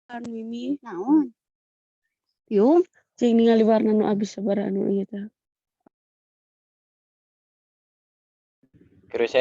Kan Mimi, Naon? yuk cing ningali warna nu abis sabaraha anu ieu teh. Terus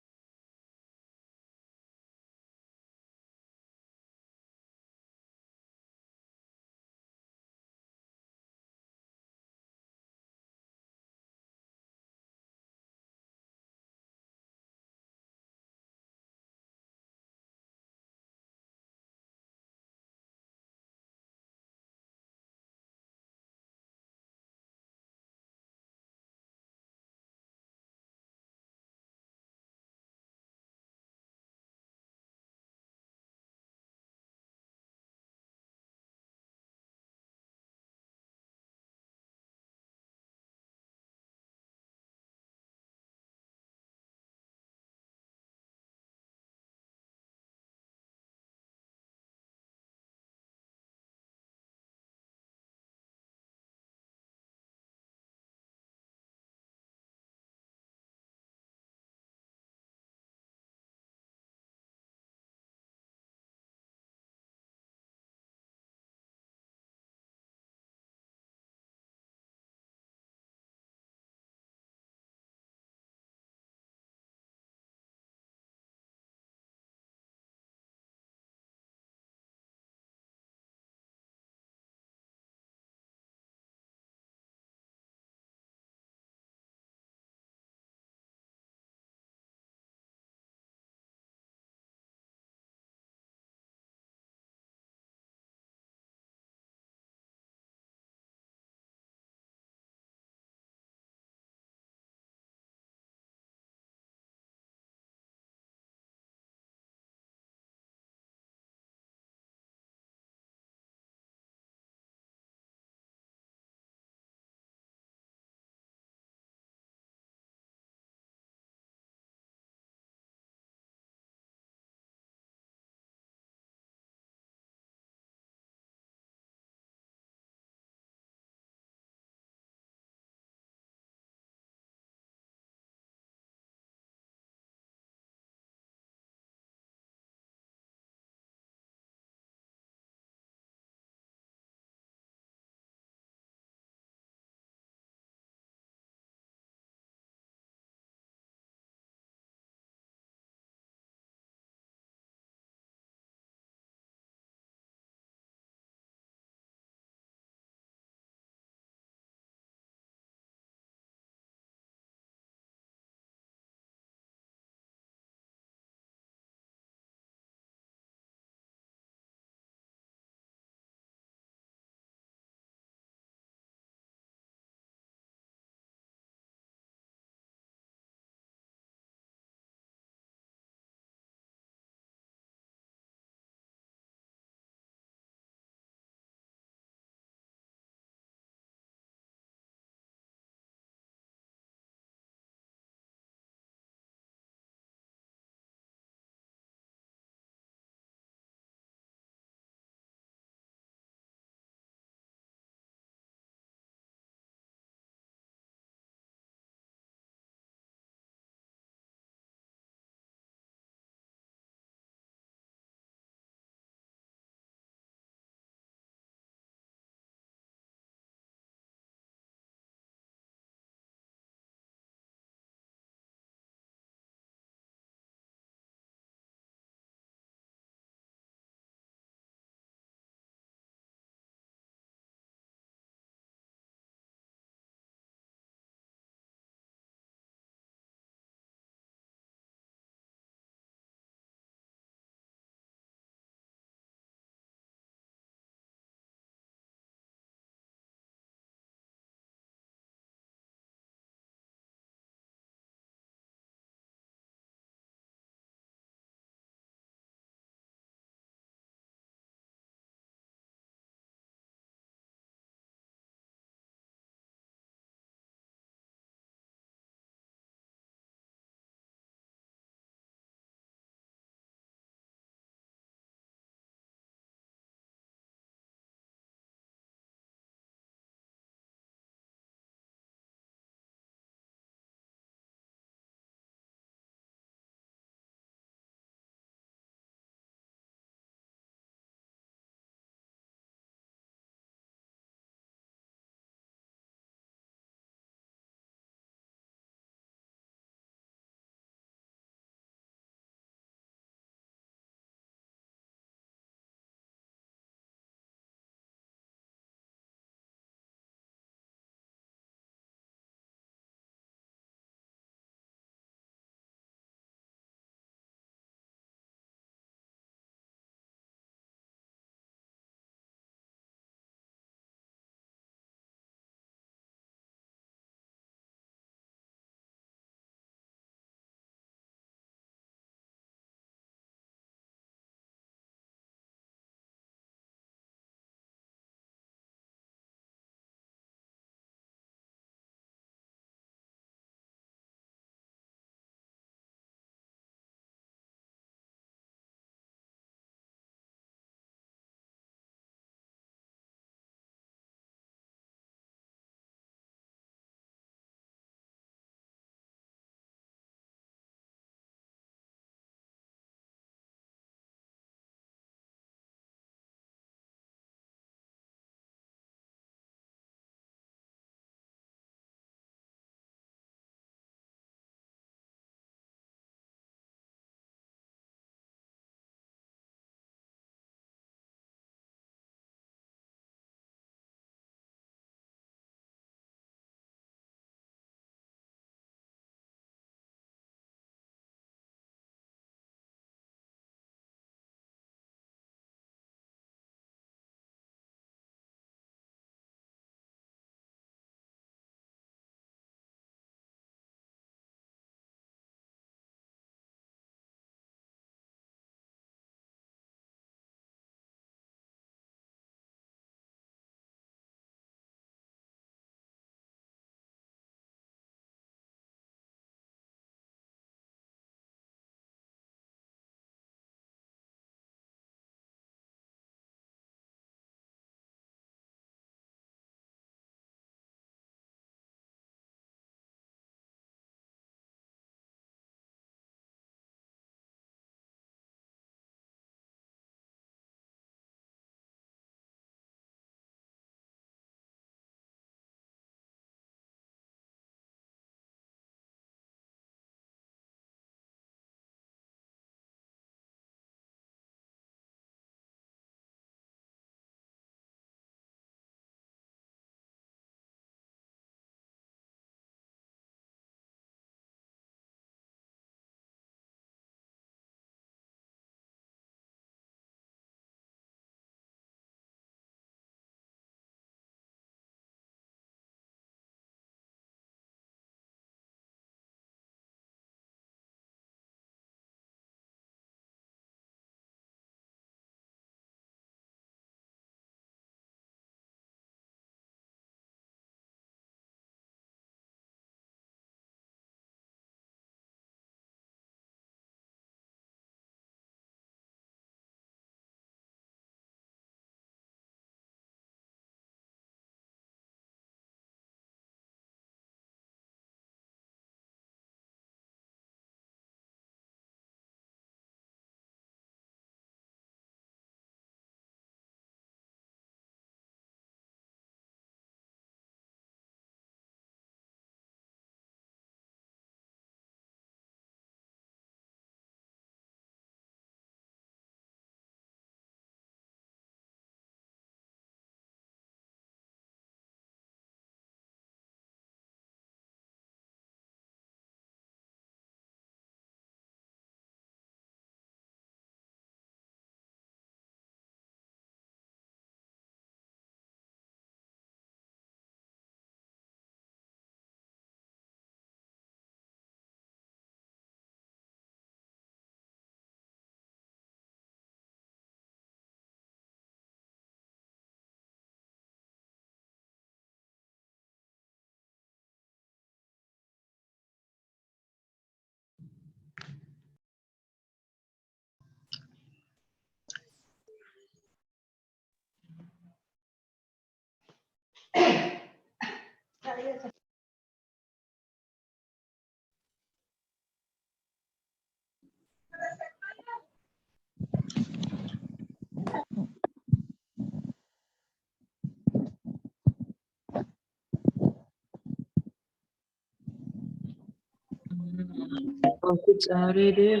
cari deh.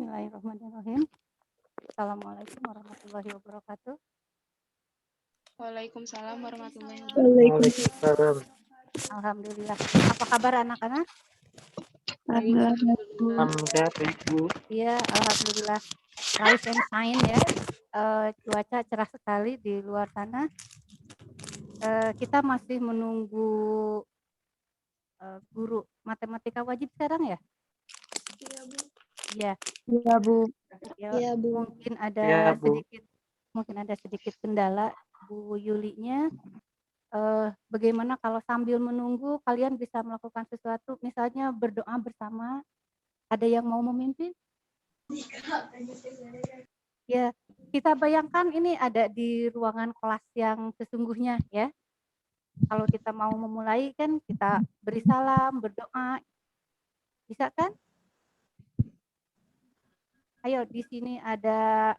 Bismillahirrahmanirrahim. Assalamualaikum warahmatullahi wabarakatuh. Waalaikumsalam warahmatullahi wabarakatuh. Waalaikumsalam. Alhamdulillah. Apa kabar anak-anak? Alhamdulillah. Alhamdulillah, Ibu. Iya, alhamdulillah. Rise and shine ya. Cuaca cerah sekali di luar sana. Kita masih menunggu guru matematika wajib sekarang ya? Iya, Bu. Iya. Iya, Bu. Ya, Iya, Bu. mungkin ada Iya, Bu. sedikit kendala Bu Yulinya. Bagaimana kalau sambil menunggu kalian bisa melakukan sesuatu, misalnya berdoa bersama. Ada yang mau memimpin? Ya, kita bayangkan ini ada di ruangan kelas yang sesungguhnya ya. Kalau kita mau memulai kan kita beri salam, berdoa. Bisa kan? Ayo, di sini ada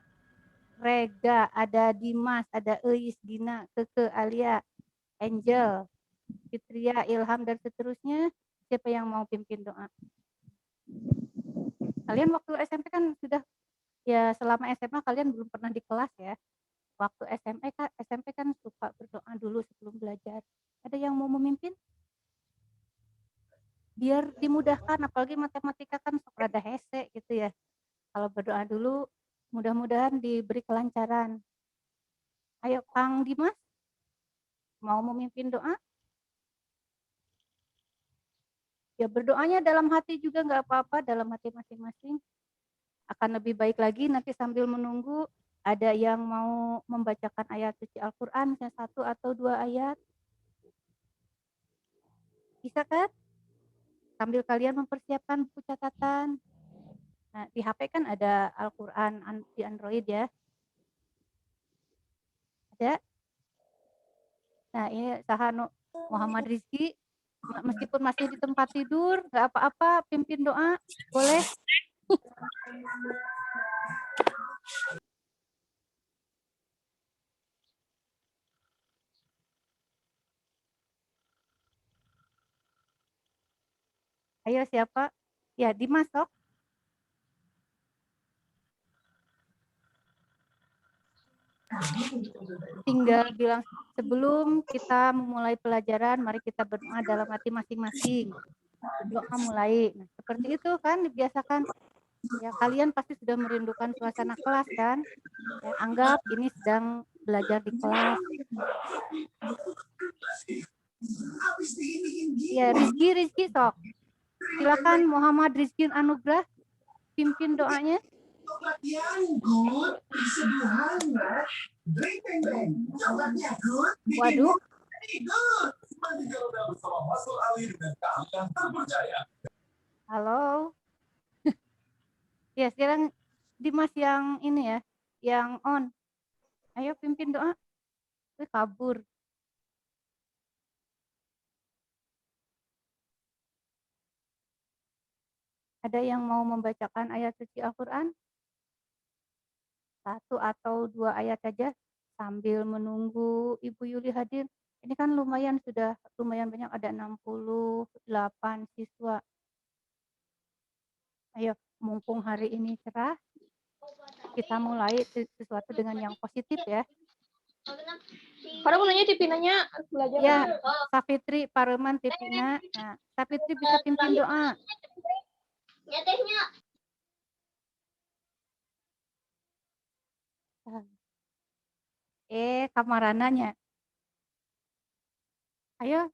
Rega, ada Dimas, ada Eis, Dina, Keke, Alia, Angel, Fitria, Ilham, dan seterusnya. Siapa yang mau pimpin doa? Kalian waktu SMP kan sudah, ya selama SMA kalian belum pernah di kelas ya. Waktu SMP kan suka berdoa dulu sebelum belajar. Ada yang mau memimpin? Biar dimudahkan, apalagi matematika kan suka rada hese gitu ya. Kalau berdoa dulu, mudah-mudahan diberi kelancaran. Ayo Kang Dimas, mau memimpin doa? Ya berdoanya dalam hati juga nggak apa-apa, dalam hati masing-masing. Akan lebih baik lagi nanti sambil menunggu, ada yang mau membacakan ayat suci Al-Quran, yang 1 atau 2 ayat. Bisa kan? Sambil kalian mempersiapkan buku catatan. Nah, di HP kan ada Al-Quran di Android ya. Ada? Nah, ini Sahano Muhammad Rizky, meskipun masih di tempat tidur, nggak apa-apa, pimpin doa, boleh? Ayo siapa? Ya, Dimas, sok. Tinggal bilang, sebelum kita memulai pelajaran, mari kita berdoa dalam hati masing-masing. Berdoa mulai. Nah, seperti itu kan dibiasakan. Ya, kalian pasti sudah merindukan suasana kelas kan? Ya, anggap ini sedang belajar di kelas. Ya, Rizky sok. Silakan Muhammad Rizky Anugrah pimpin doanya. Waduh. Halo. Ya, sekarang Dimas yang ini ya, yang on. Ayo pimpin doa. Kabur. Ada yang mau membacakan ayat suci Al-Quran? 1 atau 2 ayat saja sambil menunggu Ibu Yuli hadir. Ini kan sudah lumayan banyak, ada 68 siswa. Ayo, mumpung hari ini cerah, kita mulai sesuatu dengan yang positif ya. Pada mau nanya tipinanya belajar. Ya, Safitri, Pareman, Tipina. Nah, Safitri bisa pimpin doa. Ya tehnya. Kamarananya. Ayo,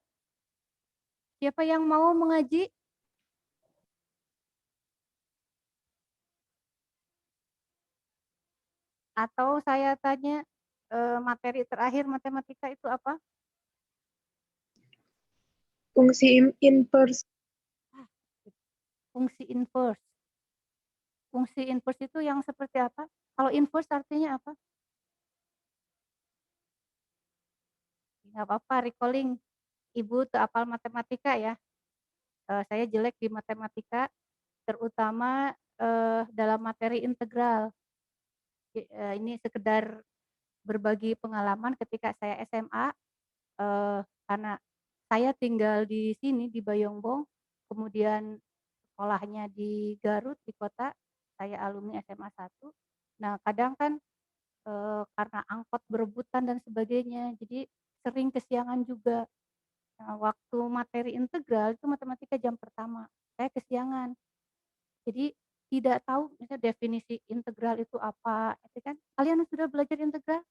siapa yang mau mengaji? Atau saya tanya, materi terakhir matematika itu apa? Fungsi inverse. Fungsi inverse. Fungsi inverse itu yang seperti apa? Kalau inverse artinya apa? nggak apa-apa recalling. Ibu hafal matematika ya. Saya jelek di matematika, terutama dalam materi integral. Ini sekedar berbagi pengalaman ketika saya SMA, karena saya tinggal di sini di Bayongbong, kemudian sekolahnya di Garut di kota, saya alumni SMA 1. Nah, kadang kan karena angkot berebutan dan sebagainya, jadi sering kesiangan juga. Nah, waktu materi integral itu matematika jam pertama, saya kesiangan. Jadi tidak tahu misalnya definisi integral itu apa, itu kan. Kalian sudah belajar integral?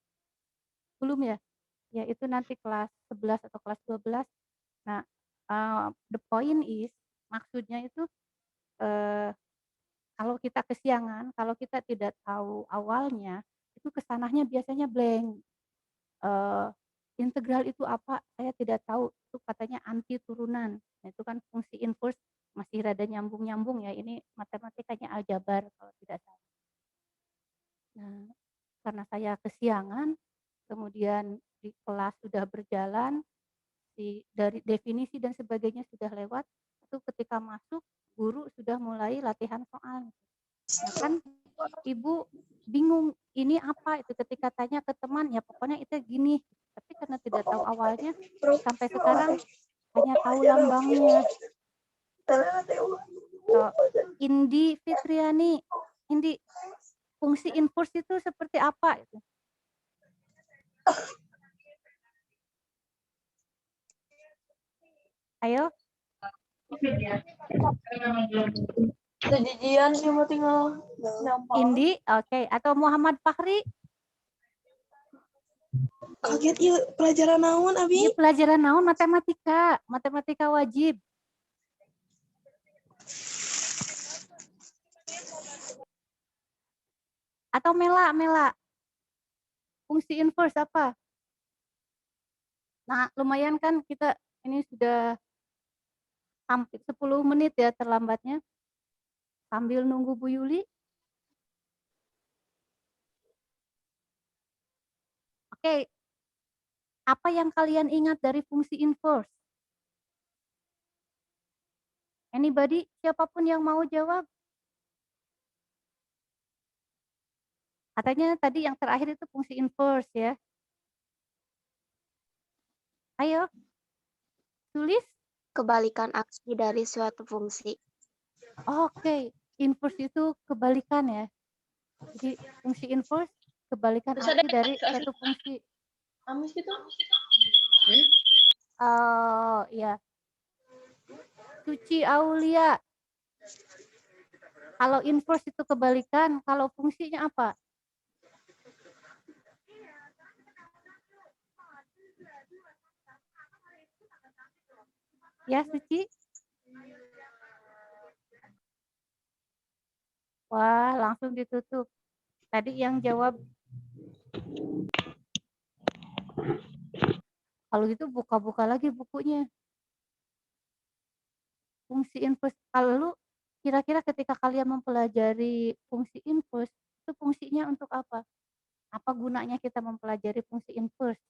Belum ya? Ya itu nanti kelas 11 atau kelas 12. Nah, the point is, maksudnya itu, eee, kalau kita kesiangan, kalau kita tidak tahu awalnya, itu kesananya biasanya blank. Eee, Integral itu apa? Saya tidak tahu, itu katanya anti turunan. Nah, itu kan fungsi inverse masih rada nyambung-nyambung ya, ini matematikanya aljabar kalau tidak salah. Nah, karena saya kesiangan, kemudian di kelas sudah berjalan, dari definisi dan sebagainya sudah lewat, itu ketika masuk, guru sudah mulai latihan soal. Nah kan ibu bingung, ini apa itu ketika tanya ke teman, ya pokoknya itu gini. Tapi karena tidak tahu awalnya, sampai sekarang hanya tahu lambangnya. Indi Fitriani, Indi, fungsi inverse itu seperti apa itu? Ayo. Kejijian sih mau tinggal. Indi, oke. Atau Muhammad Fahri? Kaget ya pelajaran naon Abi? Ini pelajaran naon? Matematika, matematika wajib. Atau Mela, fungsi inverse apa? Nah, lumayan kan kita ini sudah hampir 10 menit ya terlambatnya. Sambil nunggu Bu Yuli. Oke. Apa yang kalian ingat dari fungsi inverse? Anybody? Siapapun yang mau jawab? Katanya tadi yang terakhir itu fungsi inverse ya. Ayo. Tulis. Kebalikan aksi dari suatu fungsi. Oke. Inverse itu kebalikan ya. Jadi fungsi inverse kebalikan Terus aksi ada dari kasus- suatu fungsi. Amis gitu. Oh iya. Suci Aulia. Kalau inverse itu kebalikan, kalau fungsinya apa? Ya, Suci. Wah, langsung ditutup. Tadi yang jawab. Kalau gitu buka-buka lagi bukunya. Fungsi inverse. Kalau kira-kira ketika kalian mempelajari fungsi inverse, itu fungsinya untuk apa? Apa gunanya kita mempelajari fungsi inverse?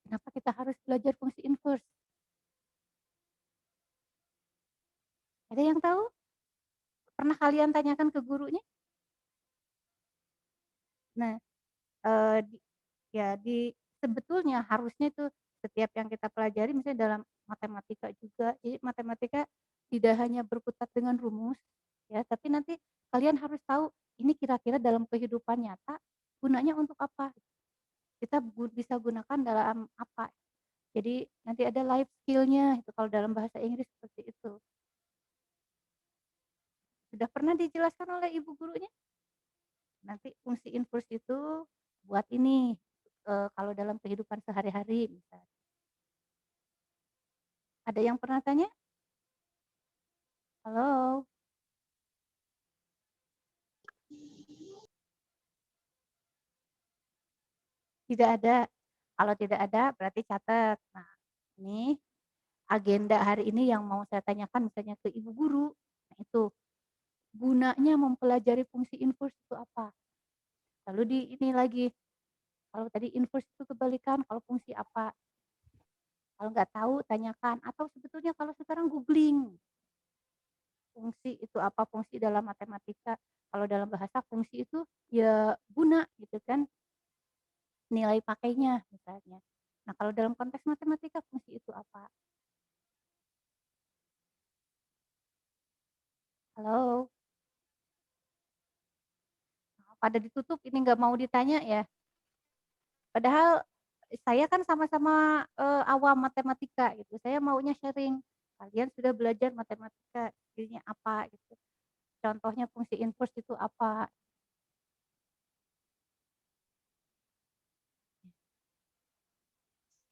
Kenapa kita harus belajar fungsi inverse? Ada yang tahu? Pernah kalian tanyakan ke gurunya? Nah, sebetulnya harusnya itu setiap yang kita pelajari misalnya dalam matematika juga. Jadi matematika tidak hanya berkutat dengan rumus ya, tapi nanti kalian harus tahu ini kira-kira dalam kehidupan nyata gunanya untuk apa. Kita bisa gunakan dalam apa. Jadi nanti ada life skill-nya itu kalau dalam bahasa Inggris seperti itu. Sudah pernah dijelaskan oleh ibu gurunya? Nanti fungsi inverse itu buat ini kalau dalam kehidupan sehari-hari misalnya. Ada yang pernah tanya? Halo? Tidak ada. Kalau tidak ada berarti catat. Nah, ini agenda hari ini yang mau saya tanyakan misalnya ke ibu guru. Nah, itu gunanya mempelajari fungsi inverse itu apa? Lalu di ini lagi Kalau tadi inverse itu kebalikan, kalau fungsi apa? Kalau nggak tahu tanyakan, atau sebetulnya kalau sekarang googling, fungsi itu apa, fungsi dalam matematika. Kalau dalam bahasa fungsi itu ya guna gitu kan, nilai pakainya misalnya. Nah, kalau dalam konteks matematika fungsi itu apa? Halo? Pada ditutup ini nggak mau ditanya ya? Padahal saya kan sama-sama, awam matematika gitu, saya maunya sharing, kalian sudah belajar matematika, skill-nya apa gitu, contohnya fungsi inverse itu apa.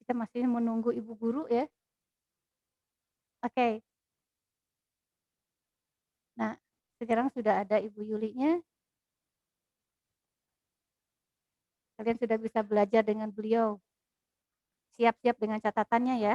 Kita masih menunggu Ibu Guru ya. Oke. Nah, sekarang sudah ada Ibu Yulinya, kalian sudah bisa belajar dengan beliau. Siap-siap dengan catatannya ya.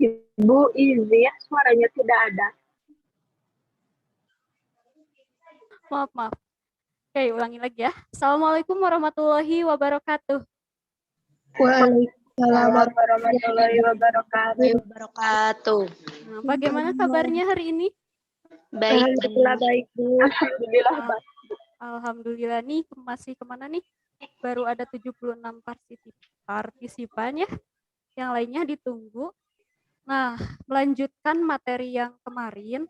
Ibu Izzy, suaranya tidak ada. Maaf. Oke, ulangi lagi ya. Assalamualaikum warahmatullahi wabarakatuh. Waalaikumsalam Warahmatullahi wabarakatuh. Wabarakatuh. Nah, bagaimana kabarnya hari ini? Baik, Alhamdulillah baik, Bu. Alhamdulillah Ah, baik. Alhamdulillah nih masih kemana nih? Baru ada 76 partisipan ya. Yang lainnya ditunggu. Nah, melanjutkan materi yang kemarin.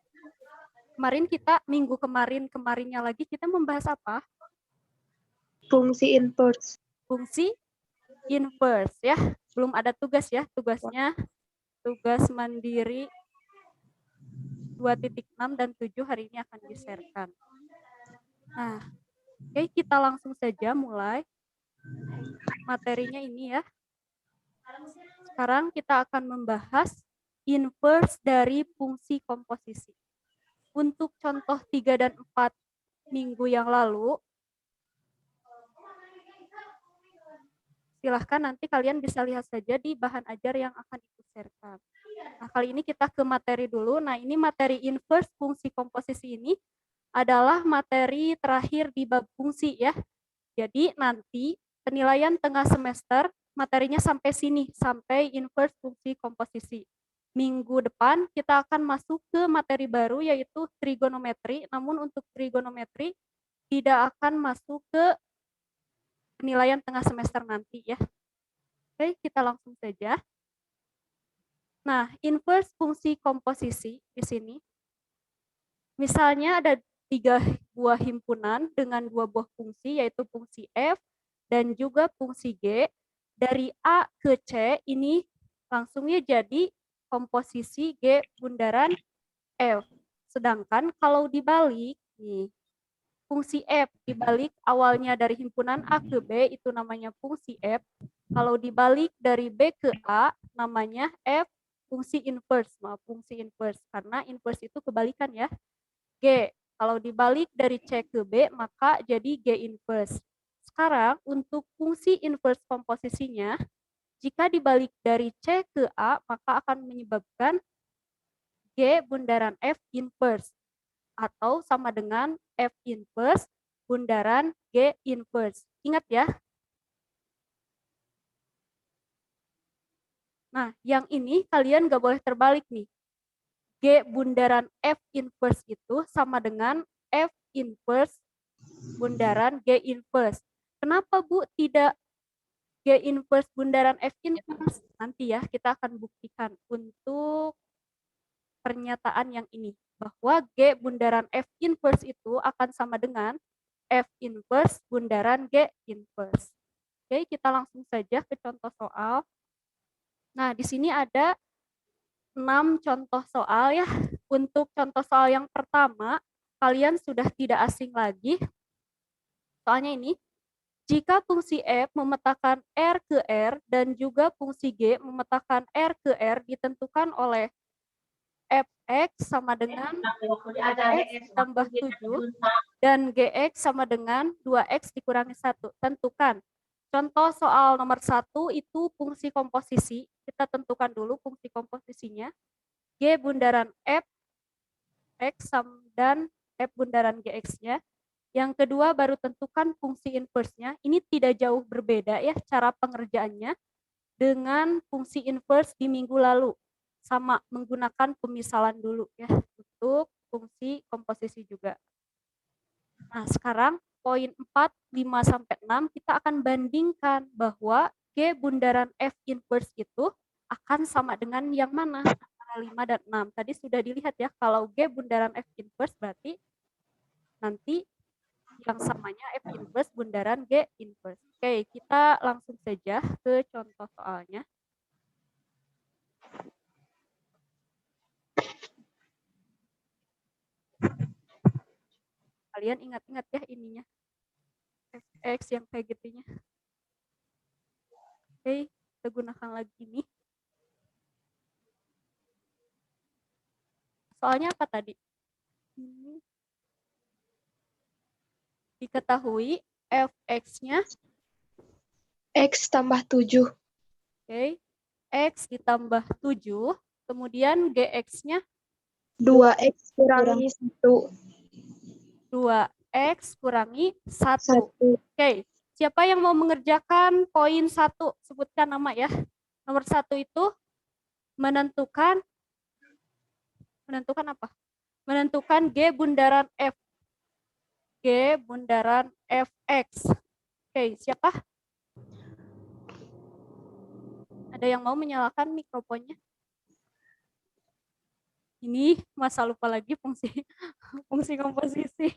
Kemarin kita minggu kemarinnya lagi kita membahas apa? fungsi inverse. Fungsi inverse ya. Belum ada tugas ya. Tugasnya tugas mandiri 2.6 dan 7 hari ini akan di-share-kan. Nah, oke, kita langsung saja mulai materinya ini ya. Sekarang kita akan membahas inverse dari fungsi komposisi. Untuk contoh 3 dan 4 minggu yang lalu, silahkan nanti kalian bisa lihat saja di bahan ajar yang akan di-share-kan. Nah, kali ini kita ke materi dulu. Nah, ini materi inverse fungsi komposisi ini adalah materi terakhir di bab fungsi ya. Jadi nanti penilaian tengah semester materinya sampai sini, sampai inverse fungsi komposisi. Minggu depan kita akan masuk ke materi baru yaitu trigonometri, namun untuk trigonometri tidak akan masuk ke penilaian tengah semester nanti ya. Oke, kita langsung saja. Nah, inverse fungsi komposisi di sini. Misalnya ada 3 buah himpunan dengan 2 buah fungsi yaitu fungsi f dan juga fungsi g. Dari A ke C ini langsungnya jadi komposisi G bundaran F. Sedangkan kalau dibalik nih, fungsi F dibalik awalnya dari himpunan A ke B itu namanya fungsi F. Kalau dibalik dari B ke A namanya F fungsi inverse, maaf fungsi inverse karena inverse itu kebalikan ya. G, kalau dibalik dari C ke B maka jadi G inverse. Sekarang untuk fungsi inverse komposisinya jika dibalik dari C ke A maka akan menyebabkan G bundaran F inverse atau sama dengan F inverse bundaran G inverse. Ingat ya. Nah, yang ini kalian nggak boleh terbalik nih. G bundaran F inverse itu sama dengan F inverse bundaran G inverse. Kenapa Bu tidak G inverse bundaran F inverse? Nanti ya kita akan buktikan untuk pernyataan yang ini. Bahwa G bundaran F inverse itu akan sama dengan F inverse bundaran G inverse. Oke, kita langsung saja ke contoh soal. Nah, di sini ada 6 contoh soal ya. Untuk contoh soal yang pertama, kalian sudah tidak asing lagi. Soalnya ini, jika fungsi f memetakan R ke R dan juga fungsi G memetakan R ke R ditentukan oleh fx sama dengan x tambah 7 dan gx sama dengan 2x dikurangi 1. Tentukan. Contoh soal nomor 1 itu fungsi komposisi. Kita tentukan dulu fungsi komposisinya. G bundaran f x dan f bundaran gx-nya. Yang kedua baru tentukan fungsi inverse-nya. Ini tidak jauh berbeda ya cara pengerjaannya dengan fungsi inverse di minggu lalu. Sama menggunakan pemisalan dulu ya untuk fungsi komposisi juga. Nah, sekarang poin 4, 5 sampai 6 kita akan bandingkan bahwa G bundaran F inverse itu akan sama dengan yang mana? Antara 5 dan 6. Tadi sudah dilihat ya kalau G bundaran F inverse berarti nanti yang samanya F inverse bundaran G inverse. Oke, kita langsung saja ke contoh soalnya. Kalian ingat-ingat ya ininya. Fx yang kayak gitunya. Oke, kita gunakan lagi ini. Soalnya apa tadi? Diketahui fx-nya, X tambah 7. oke, x ditambah 7, kemudian gx-nya 2X kurangi 1. 2x kurangi 1. 1. Oke, siapa yang mau mengerjakan poin 1? Sebutkan nama ya. Nomor 1 itu menentukan apa? Menentukan G bundaran F. G bundaran Fx. Oke, siapa? Ada yang mau menyalakan mikrofonnya? Ini masa lupa lagi fungsi fungsi komposisi.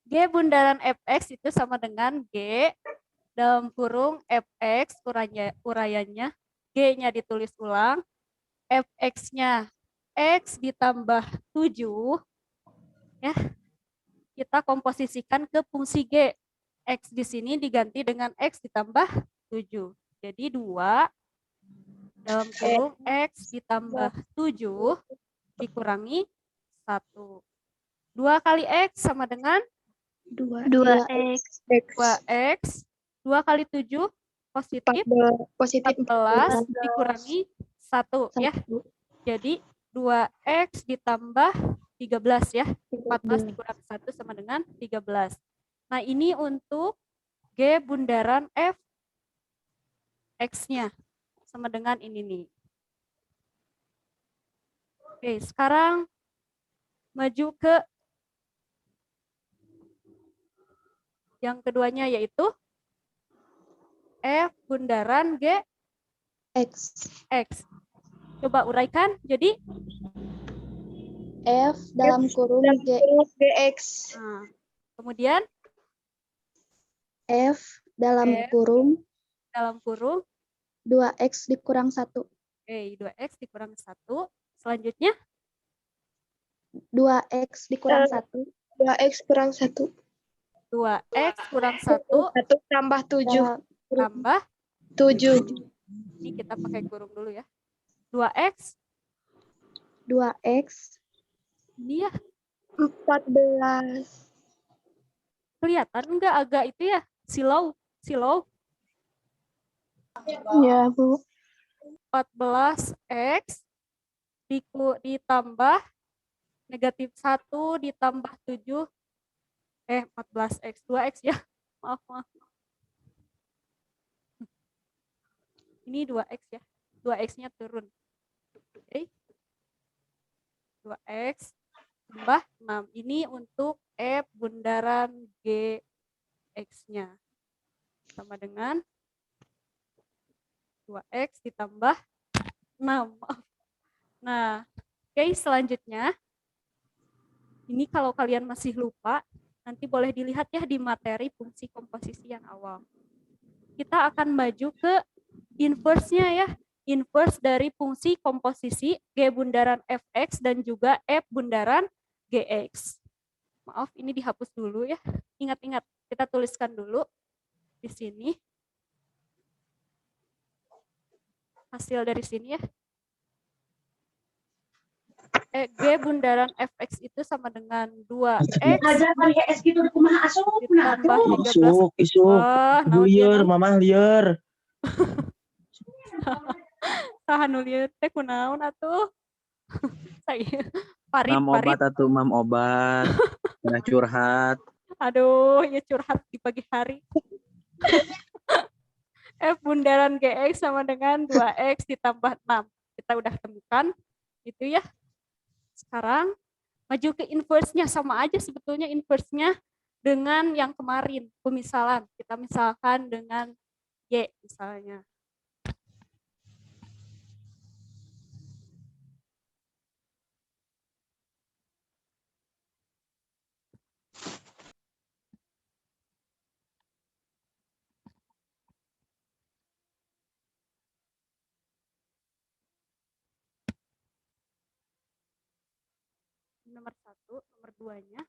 G bundaran Fx itu sama dengan G dalam kurung Fx uraiannya, G-nya ditulis ulang, Fx-nya X ditambah 7, ya, kita komposisikan ke fungsi G. X di sini diganti dengan X ditambah 7. Jadi 2 dalam kurung X ditambah 7 dikurangi 1. 2 kali X sama dengan 2X. 2X. 2 kali 7 positif 14 dikurangi 1 ya. Jadi 2X ditambah 13 ya. 14 dikurangi 1 sama dengan 13. Nah, ini untuk G bundaran F X-nya sama dengan ini nih. Oke, sekarang maju ke yang keduanya yaitu F bundaran G X. Coba uraikan. Jadi F dalam kurung GX. nah, kemudian F dalam F kurung dalam kurung 2X dikurang 1. 2X dikurang 1. Selanjutnya 2X dikurang 1. 2X kurang 1. 2X kurang 1 1 tambah 7. tambah 7. ini kita pakai kurung dulu ya. 2X 2X ini ya 14. kelihatan enggak agak itu ya silau. ya Bu. 14X ditambah negatif 1 ditambah 7 14X 2X ya. Maaf. Ini 2X ya. 2X-nya turun. Oke. 2X tambah 6. Ini untuk F bundaran GX-nya. Sama dengan 2X ditambah 6. Nah, oke, selanjutnya. Ini kalau kalian masih lupa, nanti boleh dilihat ya di materi fungsi komposisi yang awal. Kita akan maju ke inverse-nya ya. Inverse dari fungsi komposisi G bundaran Fx dan juga F bundaran Gx. Maaf, ini dihapus dulu ya. Ingat-ingat, kita tuliskan dulu di sini. Hasil dari sini ya. G bundaran Fx itu sama dengan 2X ditambah 13. Wah, lieur, mamah lieur. Tahan lieur teh kunaon atuh. Saya parit. Obat atuh, mam obat. Kena curhat. Aduh, ya curhat di pagi hari. F bundaran Gx sama dengan 2X ditambah 6. Kita udah temukan itu ya. Sekarang maju ke inverse-nya, sama aja sebetulnya inverse-nya dengan yang kemarin, pemisalan. Kita misalkan dengan Y misalnya. Nomor 1, nomor 2-nya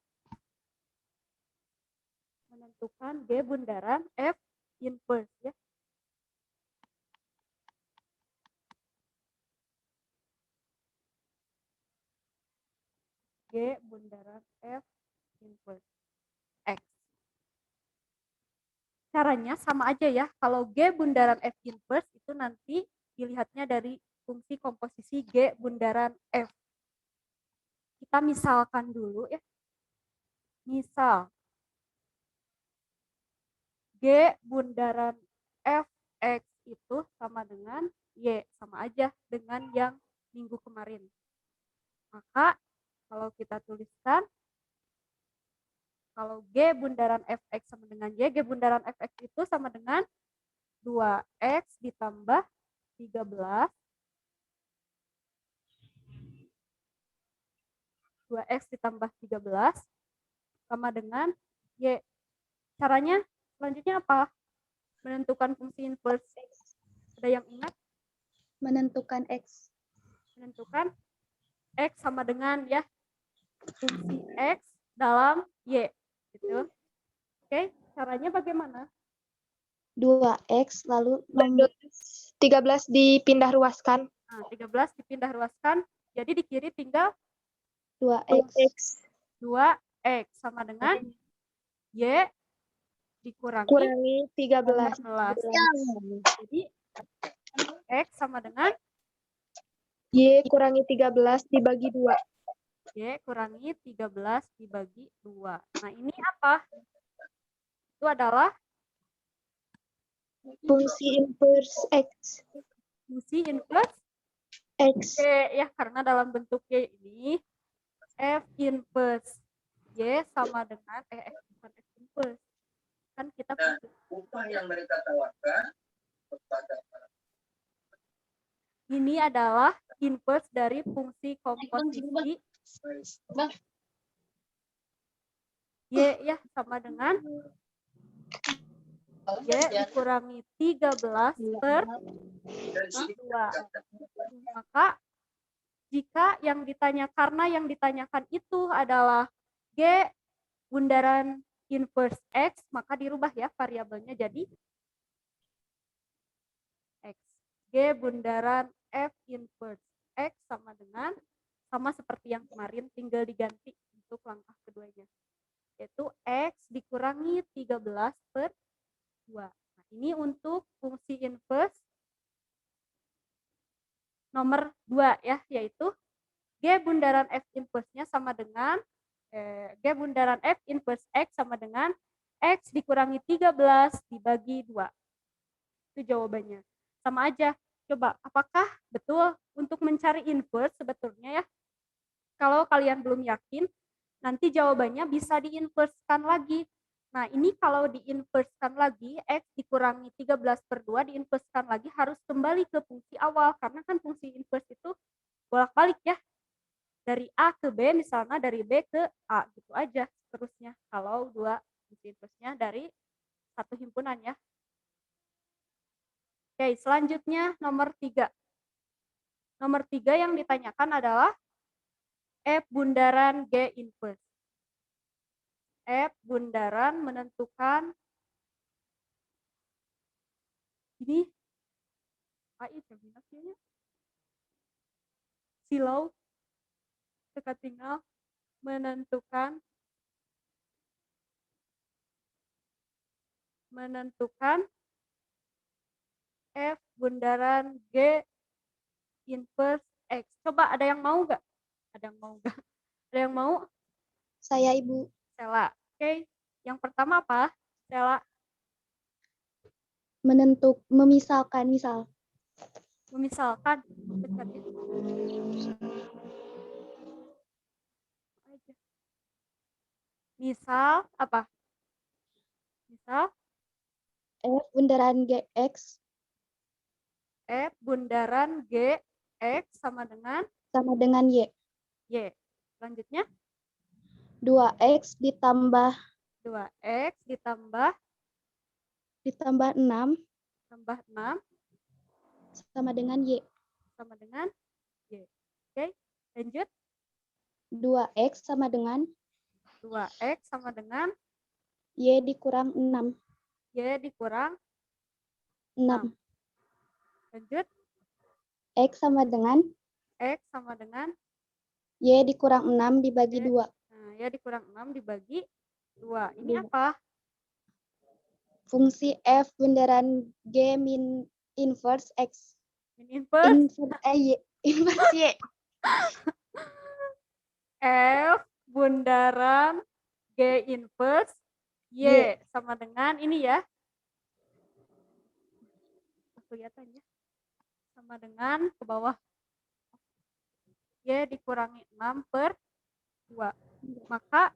menentukan G bundaran F inverse ya. G bundaran F inverse X. Caranya sama aja ya. Kalau G bundaran F inverse itu nanti dilihatnya dari fungsi komposisi G bundaran F. Kita misalkan dulu ya. Misal G bundaran Fx itu sama dengan Y, sama aja dengan yang minggu kemarin. Maka kalau kita tuliskan, kalau G bundaran Fx sama dengan Y, G bundaran Fx itu sama dengan 2x ditambah 13, 2x ditambah 13 sama dengan Y. Caranya selanjutnya apa? Menentukan fungsi inverse. Ada yang ingat? Menentukan X. Menentukan X sama dengan ya fungsi X dalam Y. Gitu. Oke, caranya bagaimana? 2X lalu nomor 13 dipindah ruaskan. Nah, 13 dipindah ruaskan, jadi di kiri tinggal 2X 2X sama dengan Y dikurangi kurangi 13. 14. Jadi X sama dengan Y kurangi 13 dibagi 2. Y kurangi 13 dibagi 2. Nah, ini apa? Itu adalah Fungsi inverse X. fungsi inverse X. Y ya, karena dalam bentuk Y ini F inverse Y sama dengan bukan F inverse. Kan kita Upah yang mereka tawarkan kepada ini adalah inverse dari fungsi komposisi Y ya, sama dengan Y dikurangi 13 per 2. Maka jika yang ditanyakan itu adalah G bundaran inverse X, maka dirubah ya variabelnya jadi X. G bundaran F inverse X sama dengan, sama seperti yang kemarin, tinggal diganti untuk langkah keduanya. Yaitu X dikurangi 13 per 2. Nah, ini untuk fungsi inverse nomor 2 ya, yaitu G bundaran F inverse-nya sama dengan G bundaran F inverse X sama dengan X dikurangi 13 dibagi 2. Itu jawabannya. Sama aja. Coba, apakah betul untuk mencari inverse sebetulnya ya? Kalau kalian belum yakin, nanti jawabannya bisa diinversekan lagi. Nah, ini kalau diinversekan lagi, X dikurangi 13 per 2 diinversekan lagi harus kembali ke fungsi awal. Karena kan fungsi inverse itu bolak-balik ya. Dari A ke B, misalnya dari B ke A, gitu aja seterusnya. Kalau dua fungsi inverse-nya dari satu himpunan ya. Oke, selanjutnya nomor 3. Nomor 3 yang ditanyakan adalah F bundaran G inverse. F bundaran menentukan ini AI terminasinya silau teka tinggal menentukan F bundaran G inverse X. Coba ada yang mau nggak? Ada yang mau nggak? Ada yang mau? Saya Ibu. Stella. Oke. Yang pertama apa? Stella. Memisalkan misal. Memisalkan. Misal apa? Misal F bundaran GX F bundaran G X sama dengan Y. Y. Selanjutnya 2X ditambah 2X ditambah 6 tambah 6 sama dengan Y. sama dengan Y. Oke, lanjut. 2X sama dengan 2X sama dengan Y dikurang 6. Y dikurang 6. Lanjut. X sama dengan X sama dengan Y dikurang 6 dibagi Y. 2. Nah, ya dikurang 6 dibagi 2. Ini Dua. apa? Fungsi F bundaran G min inverse X. Min inverse Y. Inverse Y. F bundaran G inverse Y sama dengan ini ya. Kelihatan ya. Sama dengan ke bawah. Y dikurangi 6 per 2. Maka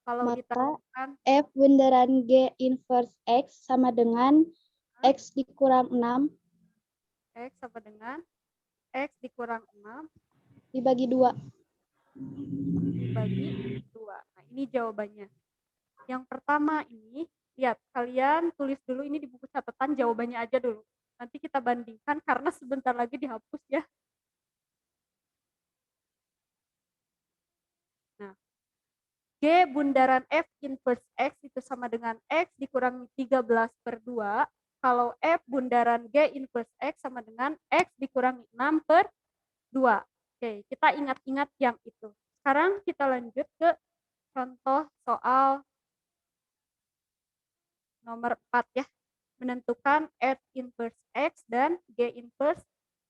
kalau Maka diterangkan F bundaran G inverse X sama dengan X dikurang 6 X sama dengan X dikurang 6 dibagi 2. dibagi 2. Nah, ini jawabannya. Yang pertama ini, lihat, kalian tulis dulu ini di buku catatan jawabannya aja dulu. Nanti kita bandingkan karena sebentar lagi dihapus ya. Nah, G bundaran F inverse X itu sama dengan X dikurangi 13 per 2. Kalau F bundaran G inverse X sama dengan X dikurangi 6 per 2. Oke, kita ingat-ingat yang itu. Sekarang kita lanjut ke contoh soal nomor 4 ya. Menentukan F inverse X dan G inverse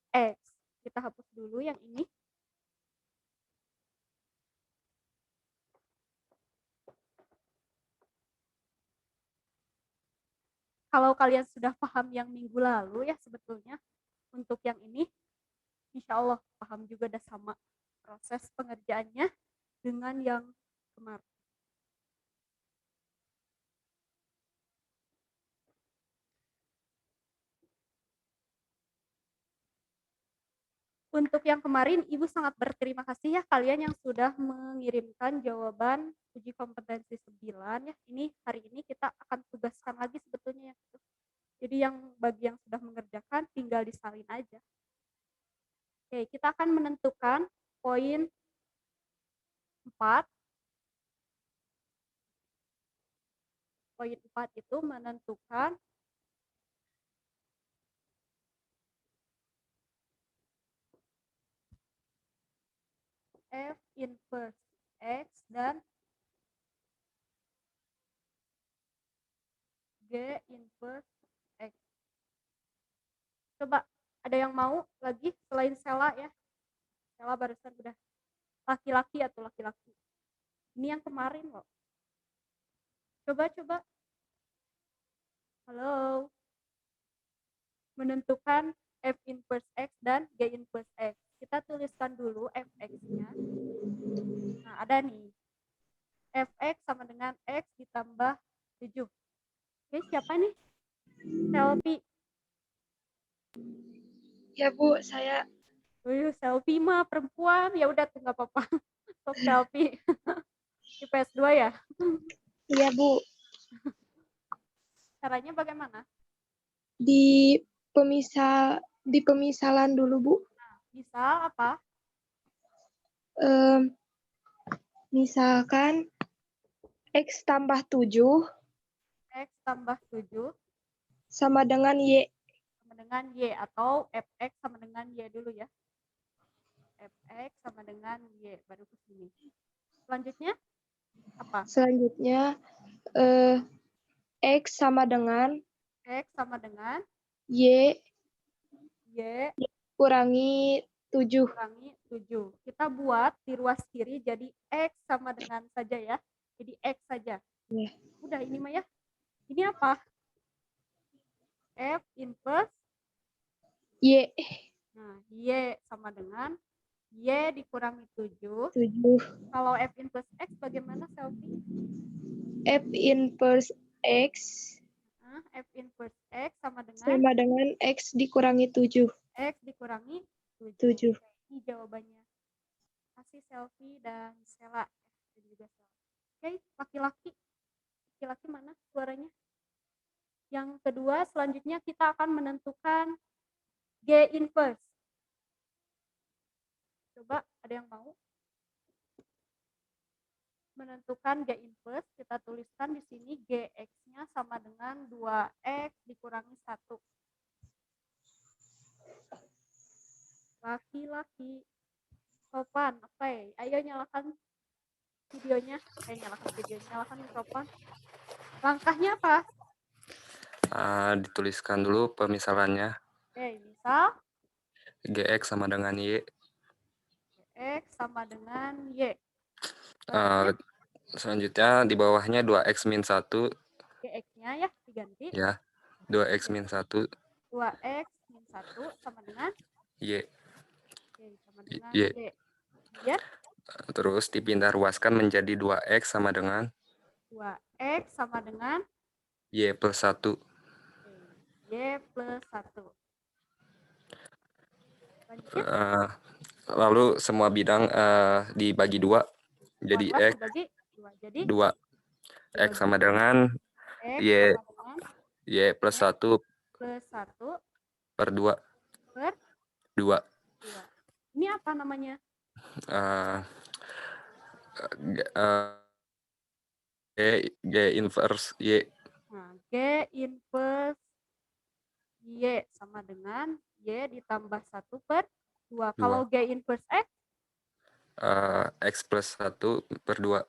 X. Kita hapus dulu yang ini. Kalau kalian sudah paham yang minggu lalu ya sebetulnya, untuk yang ini, insya Allah paham juga udah sama proses pengerjaannya dengan yang kemarin. Untuk yang kemarin, Ibu sangat berterima kasih ya kalian yang sudah mengirimkan jawaban uji kompetensi 9 ya. Ini hari ini kita akan tugaskan lagi sebetulnya ya. Jadi yang bagi yang sudah mengerjakan tinggal disalin aja. Oke, kita akan menentukan poin 4. Poin 4 itu menentukan F inverse X dan G inverse X. Coba ada yang mau lagi selain Sela ya? Sela barusan udah laki-laki atau laki-laki. Ini yang kemarin loh. Coba. Halo. Menentukan F inverse X dan G inverse X. Kita tuliskan dulu Fx-nya. Nah, ada nih. Fx sama dengan X ditambah 7. Oke, siapa nih? Selfie. Ya Bu, saya Selfie mah perempuan. Ya udah tuh nggak apa-apa. Sok selfie. IPS 2 ya? iya Bu, Caranya bagaimana? di pemisalan dulu Bu. Misal apa? Misalkan X tambah 7 X tambah 7 sama dengan Y. sama dengan Y atau Fx sama dengan Y dulu ya. Fx sama dengan Y baru ke sini. Selanjutnya apa? Selanjutnya X sama dengan X sama dengan Y Y kurangi 7. kurangi 7. Kita buat di ruas kiri jadi X sama dengan saja ya. Jadi X saja. Ya. Udah ini mah ya. Ini apa? F inverse Y. Nah, Y sama dengan Y dikurangi 7. 7. Kalau F inverse X bagaimana, Selfie? F inverse X F inverse X sama dengan X dikurangi 7. X dikurangi 7. Ini jawabannya. Kasih Selfie dan Sela. Dan juga Sela. Oke, laki-laki. Laki-laki mana suaranya? Yang kedua, selanjutnya kita akan menentukan G inverse. Coba, ada yang mau? Menentukan G inverse, kita tuliskan di sini Gx-nya sama dengan 2X dikurangi 1. Laki-laki. Topan, apa ya? Ayo nyalakan videonya. Nyalakan mikrofon. Langkahnya apa? Dituliskan dulu pemisalannya. Oke, misal Gx sama dengan Y. X sama dengan Y. Eh, Selanjutnya di bawahnya 2x min 1 GX-nya ya diganti. ya. 2x min 1 2X min 1 sama dengan Y. Y. Sama dengan Y. Y. Kemudian Terus dipindah ruaskan menjadi 2x sama dengan 2X sama dengan Y plus 1. Y plus 1. Lanjutnya. Lalu semua bidang dibagi 2 jadi kelas X dibagi 2. Jadi 2. X sama dengan X Y sama dengan Y plus 1 plus 1 per 2. per 2. 2. Ini apa namanya? G inverse Y. Nah, G inverse Y sama dengan Y ditambah 1 per 2. Kalau G inverse X? X plus 1 per 2.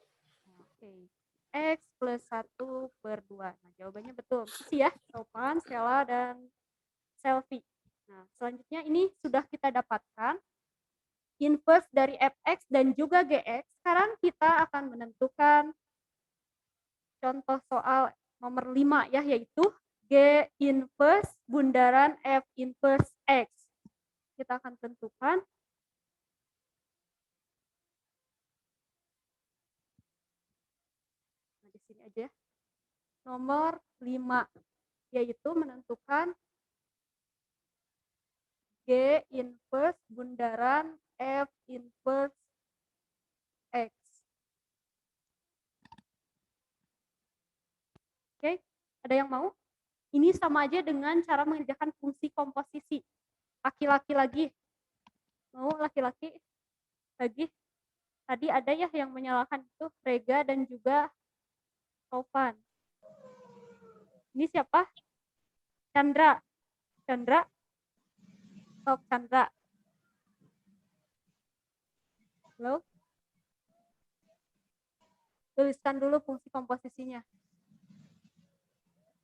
Oke. X plus 1 per 2. Nah, jawabannya betul. Makasih ya, Topan, Stella, dan Selfie. Nah, selanjutnya ini sudah kita dapatkan inverse dari fx dan juga gx. Sekarang kita akan menentukan contoh soal nomor 5 ya, yaitu G inverse bundaran F inverse X. Kita akan tentukan di sini aja. Nomor 5 yaitu menentukan G inverse bundaran F inverse X. Oke, ada yang mau? Ini sama aja dengan cara mengerjakan fungsi komposisi. Laki-laki lagi. Mau laki-laki? Lagi? Tadi ada ya yang menyalakan itu, Rega dan juga Topan. Ini siapa? Chandra. Chandra? Sok Chandra. Halo? Tuliskan dulu fungsi komposisinya.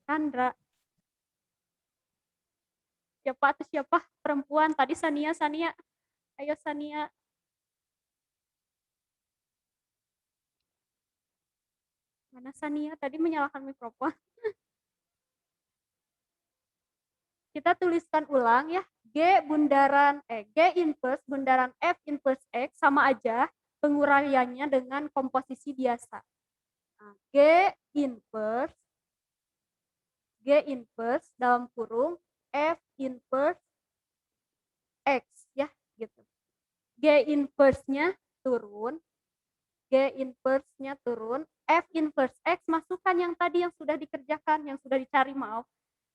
Chandra. Siapa atau siapa? Perempuan. Tadi Sania. Ayo Sania. Mana Sania? Tadi menyalakan mikrofon. Kita tuliskan ulang ya. G inverse bundaran F inverse X sama aja penguraiannya dengan komposisi biasa. Nah, G inverse dalam kurung F inverse X ya gitu. G inverse-nya turun, F inverse X masukkan yang tadi yang sudah dikerjakan, yang sudah dicari, maaf.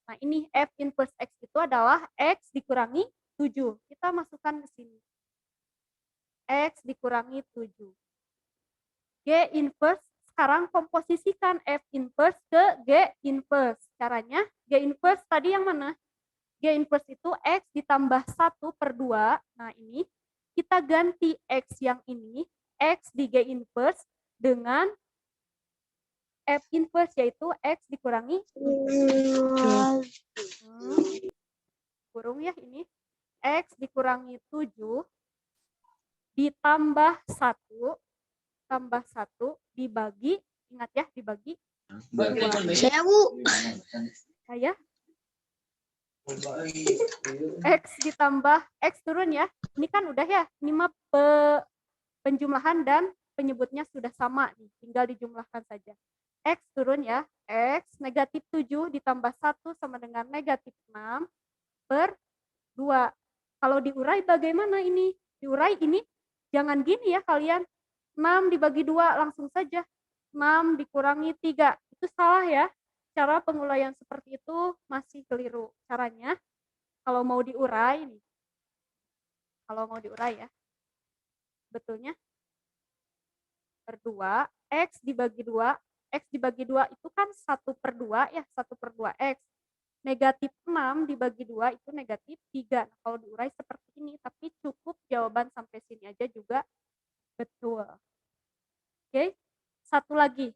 Nah, ini F inverse X itu adalah X dikurangi 7. Kita masukkan ke sini. X dikurangi 7. G inverse, sekarang komposisikan F inverse ke G inverse. Caranya, G inverse tadi yang mana? G inverse itu X ditambah 1 per 2. Nah, ini kita ganti X yang ini, X di G inverse dengan F inverse, yaitu X dikurangi kurung ya ini. X dikurangi 7 ditambah 1 dibagi, ingat ya, dibagi 2. Saya X ditambah X turun ya. Ini kan udah ya. Ini mah penjumlahan dan penyebutnya sudah sama nih. Tinggal dijumlahkan saja. X turun ya. X negatif 7 ditambah 1 sama dengan negatif 6 per 2. Kalau diurai bagaimana ini? Diurai ini jangan gini ya kalian. 6 dibagi 2 langsung saja. 6 dikurangi 3. Itu salah ya. Cara penguraian seperti itu masih keliru. Caranya kalau mau diurai nih. Kalau mau diurai ya. Betulnya per 2, X dibagi 2. X dibagi 2 itu kan 1 per 2 ya, 1 per 2 X. Negatif 6 dibagi 2 itu negatif 3. Nah, kalau diurai seperti ini, tapi cukup jawaban sampai sini aja juga betul. Oke, satu lagi.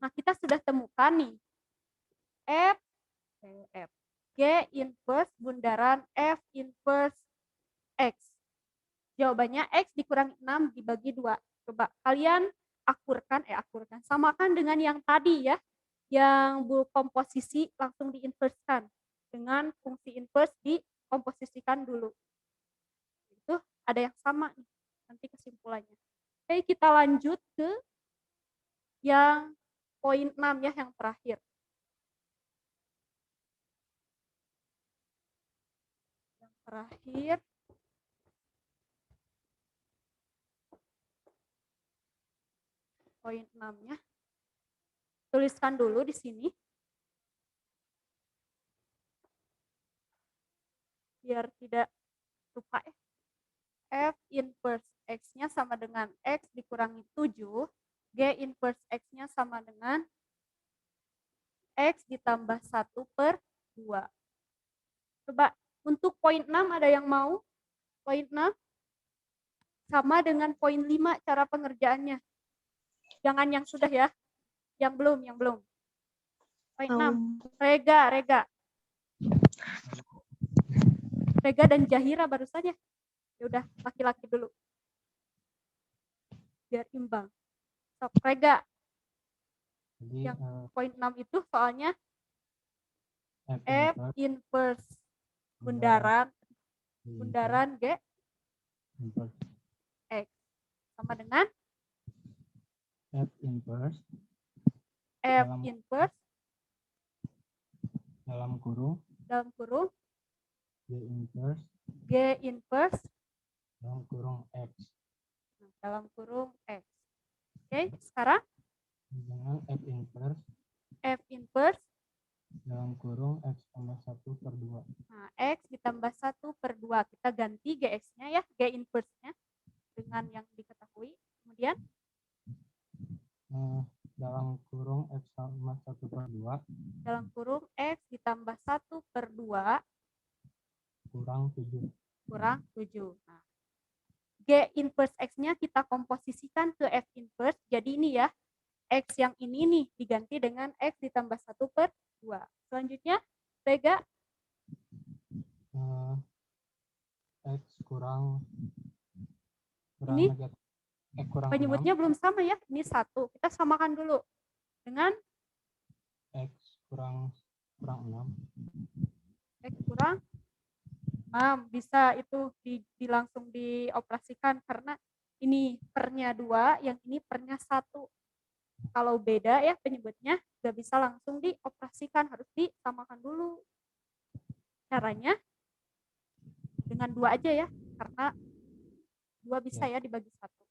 Nah, kita sudah temukan nih. F G inverse bundaran F inverse X. Jawabannya X dikurangi 6 dibagi 2. Coba kalian akurkan, samakan dengan yang tadi ya. Yang komposisi langsung diinverskan. Dengan fungsi inverse dikomposisikan dulu. Itu ada yang sama nih, nanti kesimpulannya. Oke, kita lanjut ke yang poin 6 ya, yang terakhir. Yang terakhir. Poin 6-nya. Tuliskan dulu di sini. Biar tidak lupa ya. F inverse X-nya sama dengan X dikurangi 7. G inverse X-nya sama dengan X ditambah 1/2. Coba untuk poin 6 ada yang mau? Poin 6 sama dengan poin 5 cara pengerjaannya. Jangan yang sudah ya. Yang belum. Poin 6. Rega dan Jahira baru saja. Ya udah, laki-laki dulu. Biar imbang. Sok, Rega. Jadi Yang poin 6 itu soalnya F inverse bundaran G inverse X sama dengan F inverse dalam kurung G inverse dalam kurung X. Dalam kurung X. Oke, sekarang Dengan F inverse dalam kurung X tambah 1/2. Nah, X ditambah 1/2. Kita ganti GX-nya ya, G inverse-nya dengan yang diketahui. Kemudian dalam kurung X tambah 1/2 dalam kurung X ditambah 1/2 kurang 7. Nah, G inverse X-nya kita komposisikan ke F inverse. Jadi ini ya, X yang ini nih diganti dengan X ditambah 1/2. Selanjutnya, Vega. X kurang Ini negatif. Kurang penyebutnya 6. belum sama ya. Ini 1. Kita samakan dulu dengan X kurang 6. X kurang 6. Bisa itu langsung dioperasikan karena ini pernya 2, yang ini pernya 1. Kalau beda ya penyebutnya, nggak bisa langsung dioperasikan, harus disamakan dulu. Caranya dengan 2 aja ya, karena 2 bisa ya dibagi 1.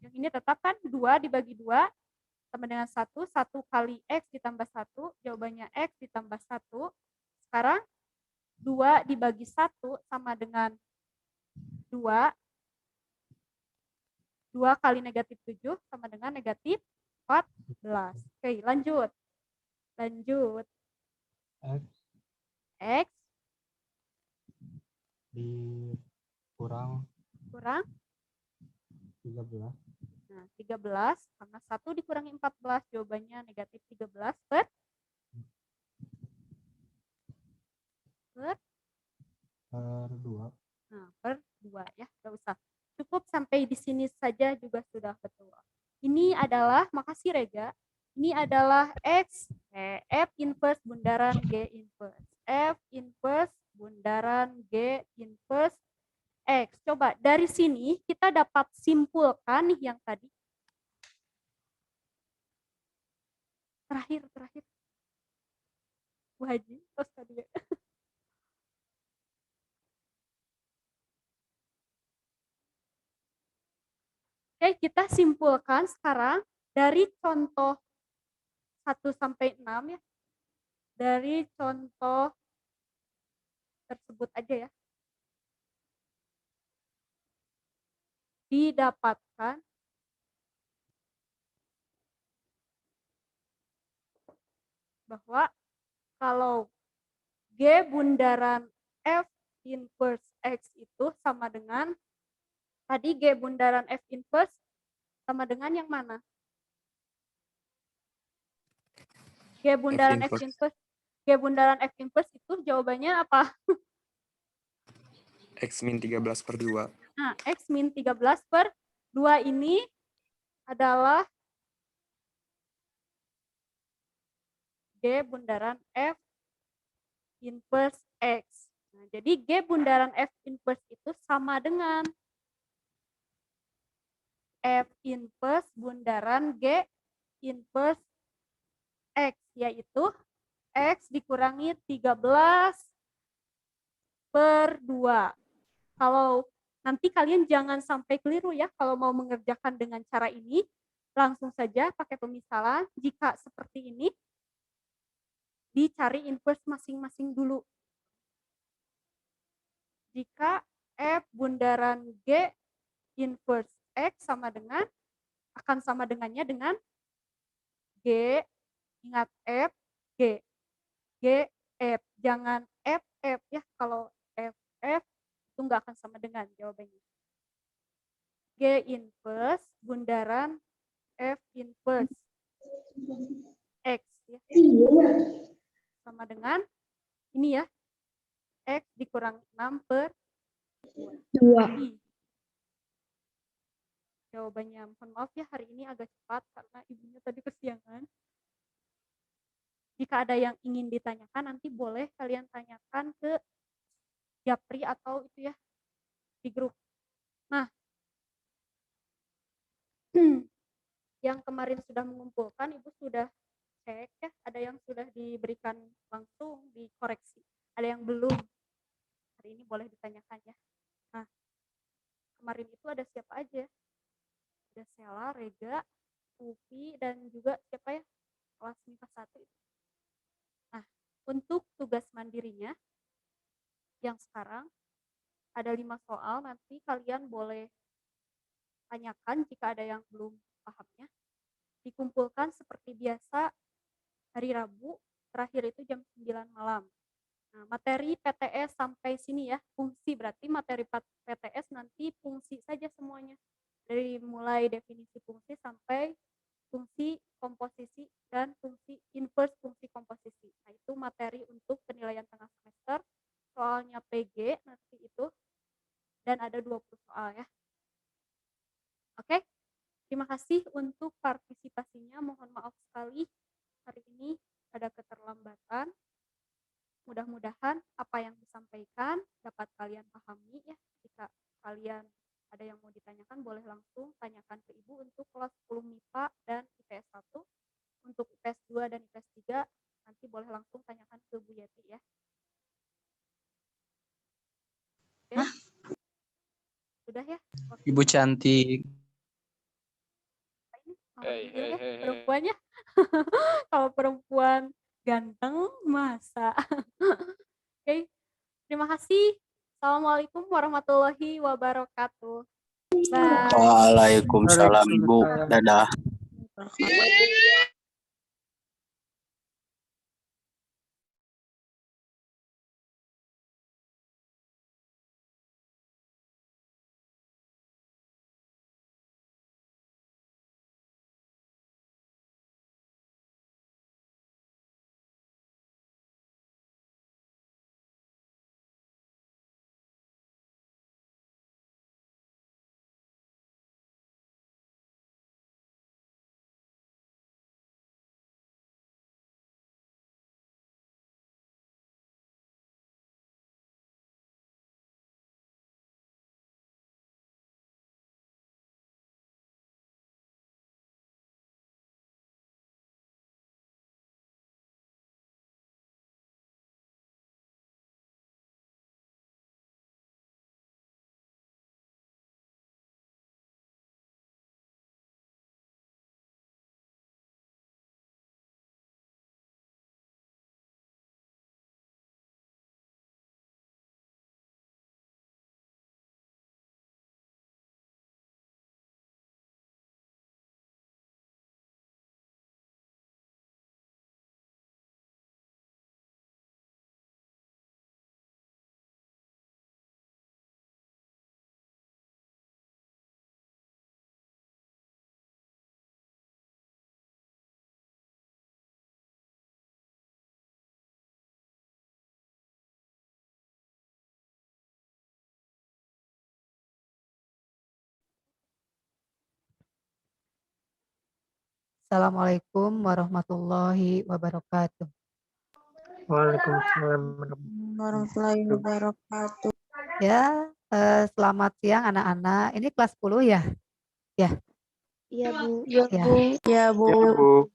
Yang ini tetap kan 2 dibagi 2 sama dengan 1. 1 kali X ditambah 1, jawabannya X ditambah 1. Sekarang 2 dibagi 1 sama dengan 2. 2 kali negatif 7 sama dengan negatif 14. Oke, lanjut. X kurang 13. Nah, 13 karena 1 dikurangi 14, jawabannya negatif 13 per 2. Nah, per 2 ya, nggak usah. Cukup sampai di sini saja juga sudah betul. Ini adalah, makasih Rega, ini adalah F inverse bundaran G inverse. F inverse bundaran G inverse X. Coba dari sini kita dapat simpulkan nih yang tadi. Terakhir. Bu Haji, terus tadi. Oke, kita simpulkan sekarang dari contoh 1 sampai 6 ya. Dari contoh tersebut aja ya. Didapatkan bahwa kalau G bundaran F inverse X itu sama dengan, tadi G bundaran F inverse sama dengan yang mana? G bundaran F inverse. inverse. G bundaran F inverse itu jawabannya apa? X min 13/2. Nah, X min 13/2 ini adalah G bundaran F inverse X. Nah, jadi G bundaran F inverse itu sama dengan F inverse bundaran G inverse X, yaitu X dikurangi 13/2. Kalau nanti kalian jangan sampai keliru ya kalau mau mengerjakan dengan cara ini, langsung saja pakai pemisalan. Jika seperti ini, dicari inverse masing-masing dulu. Jika F bundaran G inverse X akan sama dengannya dengan G, ingat F, G, G, F. Jangan F, F ya, kalau F, F itu nggak akan sama dengan jawabannya. G inverse bundaran F inverse X ya. Sama dengan ini ya, X dikurang 6/2. Jawabannya, mohon maaf ya hari ini agak cepat karena ibunya tadi kesiangan. Jika ada yang ingin ditanyakan nanti boleh kalian tanyakan ke Japri atau itu ya di grup. Nah, yang kemarin sudah mengumpulkan ibu sudah cek ya, ada yang sudah diberikan langsung dikoreksi, ada yang belum. Hari ini boleh ditanyakan ya. Nah, kemarin itu ada siapa aja? Ada Sela, Rega, Upi, dan juga siapa ya? Kelas MIPA 1 itu. Nah, untuk tugas mandirinya yang sekarang ada 5 soal, nanti kalian boleh tanyakan jika ada yang belum pahamnya. Dikumpulkan seperti biasa hari Rabu, terakhir itu jam 9 malam. Nah, materi PTS sampai sini ya, fungsi berarti materi PTS nanti fungsi saja semuanya. Dari mulai definisi fungsi sampai fungsi komposisi dan fungsi inverse fungsi komposisi. Nah, itu materi untuk penilaian tengah semester. Soalnya PG nanti itu, dan ada 20 soal ya. Oke, terima kasih untuk partisipasinya. Mohon maaf sekali hari ini ada keterlambatan. Mudah-mudahan apa yang disampaikan dapat kalian pahami ya. Jika kalian ada yang mau ditanyakan boleh langsung tanyakan ke ibu untuk kelas 10 MIPA dan IPS 1. Untuk IPS 2 dan IPS 3 nanti boleh langsung tanyakan ke Bu Yeti ya. Oke. Sudah ya? Ibu cantik. Perempuannya. Kalau perempuan ganteng masa. Oke. Terima kasih. Assalamualaikum warahmatullahi wabarakatuh. Bye. Waalaikumsalam Ibu. Dadah. Assalamualaikum warahmatullahi wabarakatuh. Waalaikumsalam Warahmatullahi wabarakatuh. Ya, selamat siang anak-anak. Ini kelas 10 ya? Iya, Bu. Ya, Ya, Bu. Ya, Bu.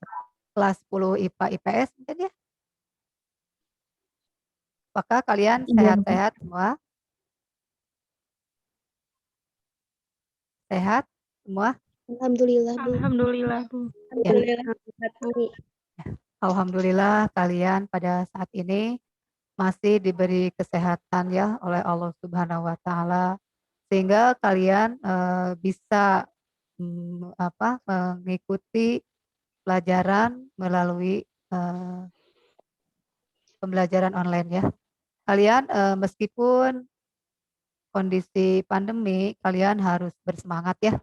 kelas 10 IPA IPS mungkin ya? Apakah kalian Iya, Bu. sehat-sehat semua? Sehat semua? Alhamdulillah, Bu. Alhamdulillah, Bu. Ya. Bu. Alhamdulillah kalian pada saat ini masih diberi kesehatan ya oleh Allah Subhanahu wa taala sehingga kalian bisa mengikuti pelajaran melalui pembelajaran online ya. Kalian meskipun kondisi pandemi, kalian harus bersemangat ya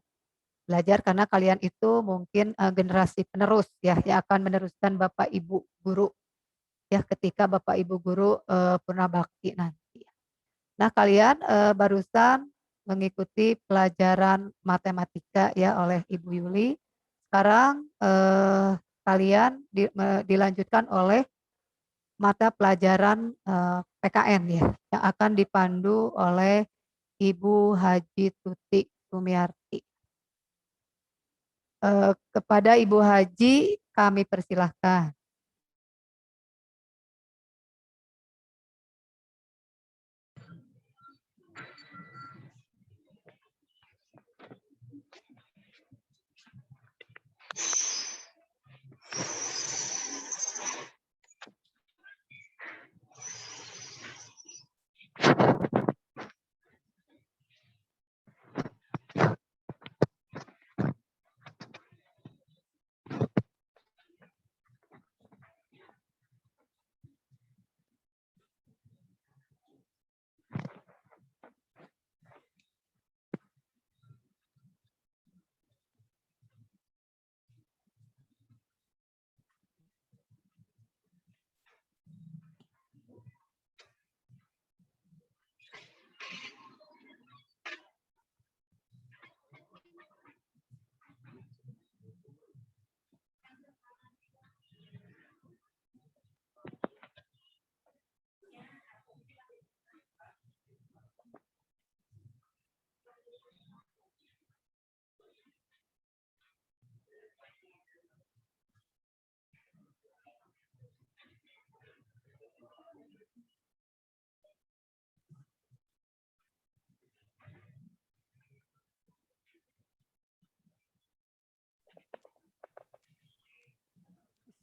belajar karena kalian itu mungkin generasi penerus ya yang akan meneruskan Bapak Ibu guru ya ketika Bapak Ibu guru purna bakti nanti. Nah, kalian barusan mengikuti pelajaran matematika ya oleh Ibu Yuli. Sekarang kalian dilanjutkan oleh mata pelajaran PKN ya yang akan dipandu oleh Ibu Haji Tuti Sumiarti. Kepada Ibu Haji kami persilahkan.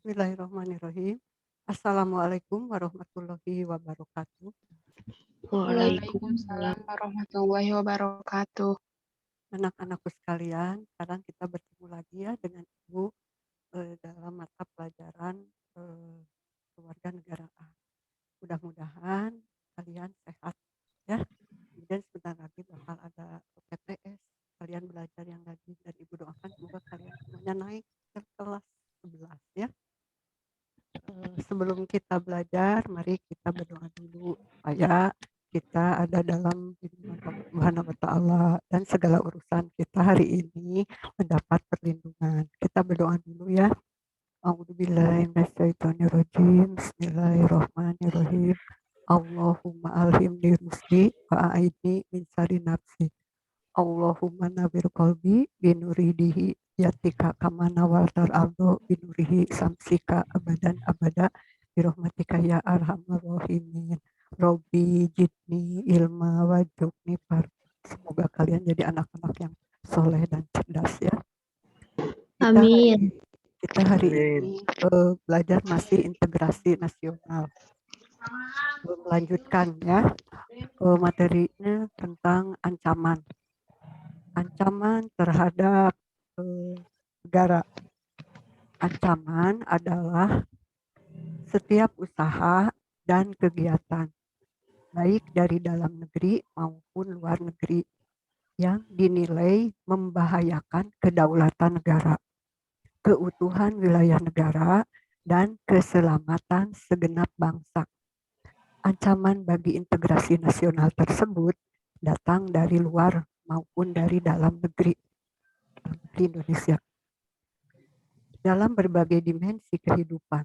Bismillahirrahmanirrahim. Assalamualaikum warahmatullahi wabarakatuh. Waalaikumsalam warahmatullahi wabarakatuh. Anak-anakku sekalian, sekarang kita bertemu lagi ya dengan Ibu dalam mata pelajaran kewarganegaraan. Mudah-mudahan kalian sehat ya. Kemudian sebentar lagi bakal ada PPS. Kalian belajar yang lagi dan Ibu doakan semoga kalian semuanya naik ke kelas 11 ya. Sebelum kita belajar, mari kita berdoa dulu supaya kita ada dalam lindungan Allah Subhanahu wa taala dan segala urusan kita hari ini mendapat perlindungan. Kita berdoa dulu ya. A'udzubillahi minasyaitonirrajim. Bismillahirrahmanirrahim. Allahumma alhimni rusdi wa a'idni min syarri nafsi. Allahumma nawwir qalbi binuridihi yatika kama nawwartal ardo binurihi samsika abadan abada birahmatika ya arhamar rahimin. Robbi jidni ilma wajubni far. Semoga kalian jadi anak-anak yang soleh dan cerdas ya. Amin. Kita hari ini belajar masih integrasi nasional. Melanjutkan ya materinya tentang ancaman. Ancaman terhadap negara. Ancaman adalah setiap usaha dan kegiatan, baik dari dalam negeri maupun luar negeri, yang dinilai membahayakan kedaulatan negara, keutuhan wilayah negara, dan keselamatan segenap bangsa. Ancaman bagi integrasi nasional tersebut datang dari luar maupun dari dalam negeri di Indonesia. dalam berbagai dimensi kehidupan.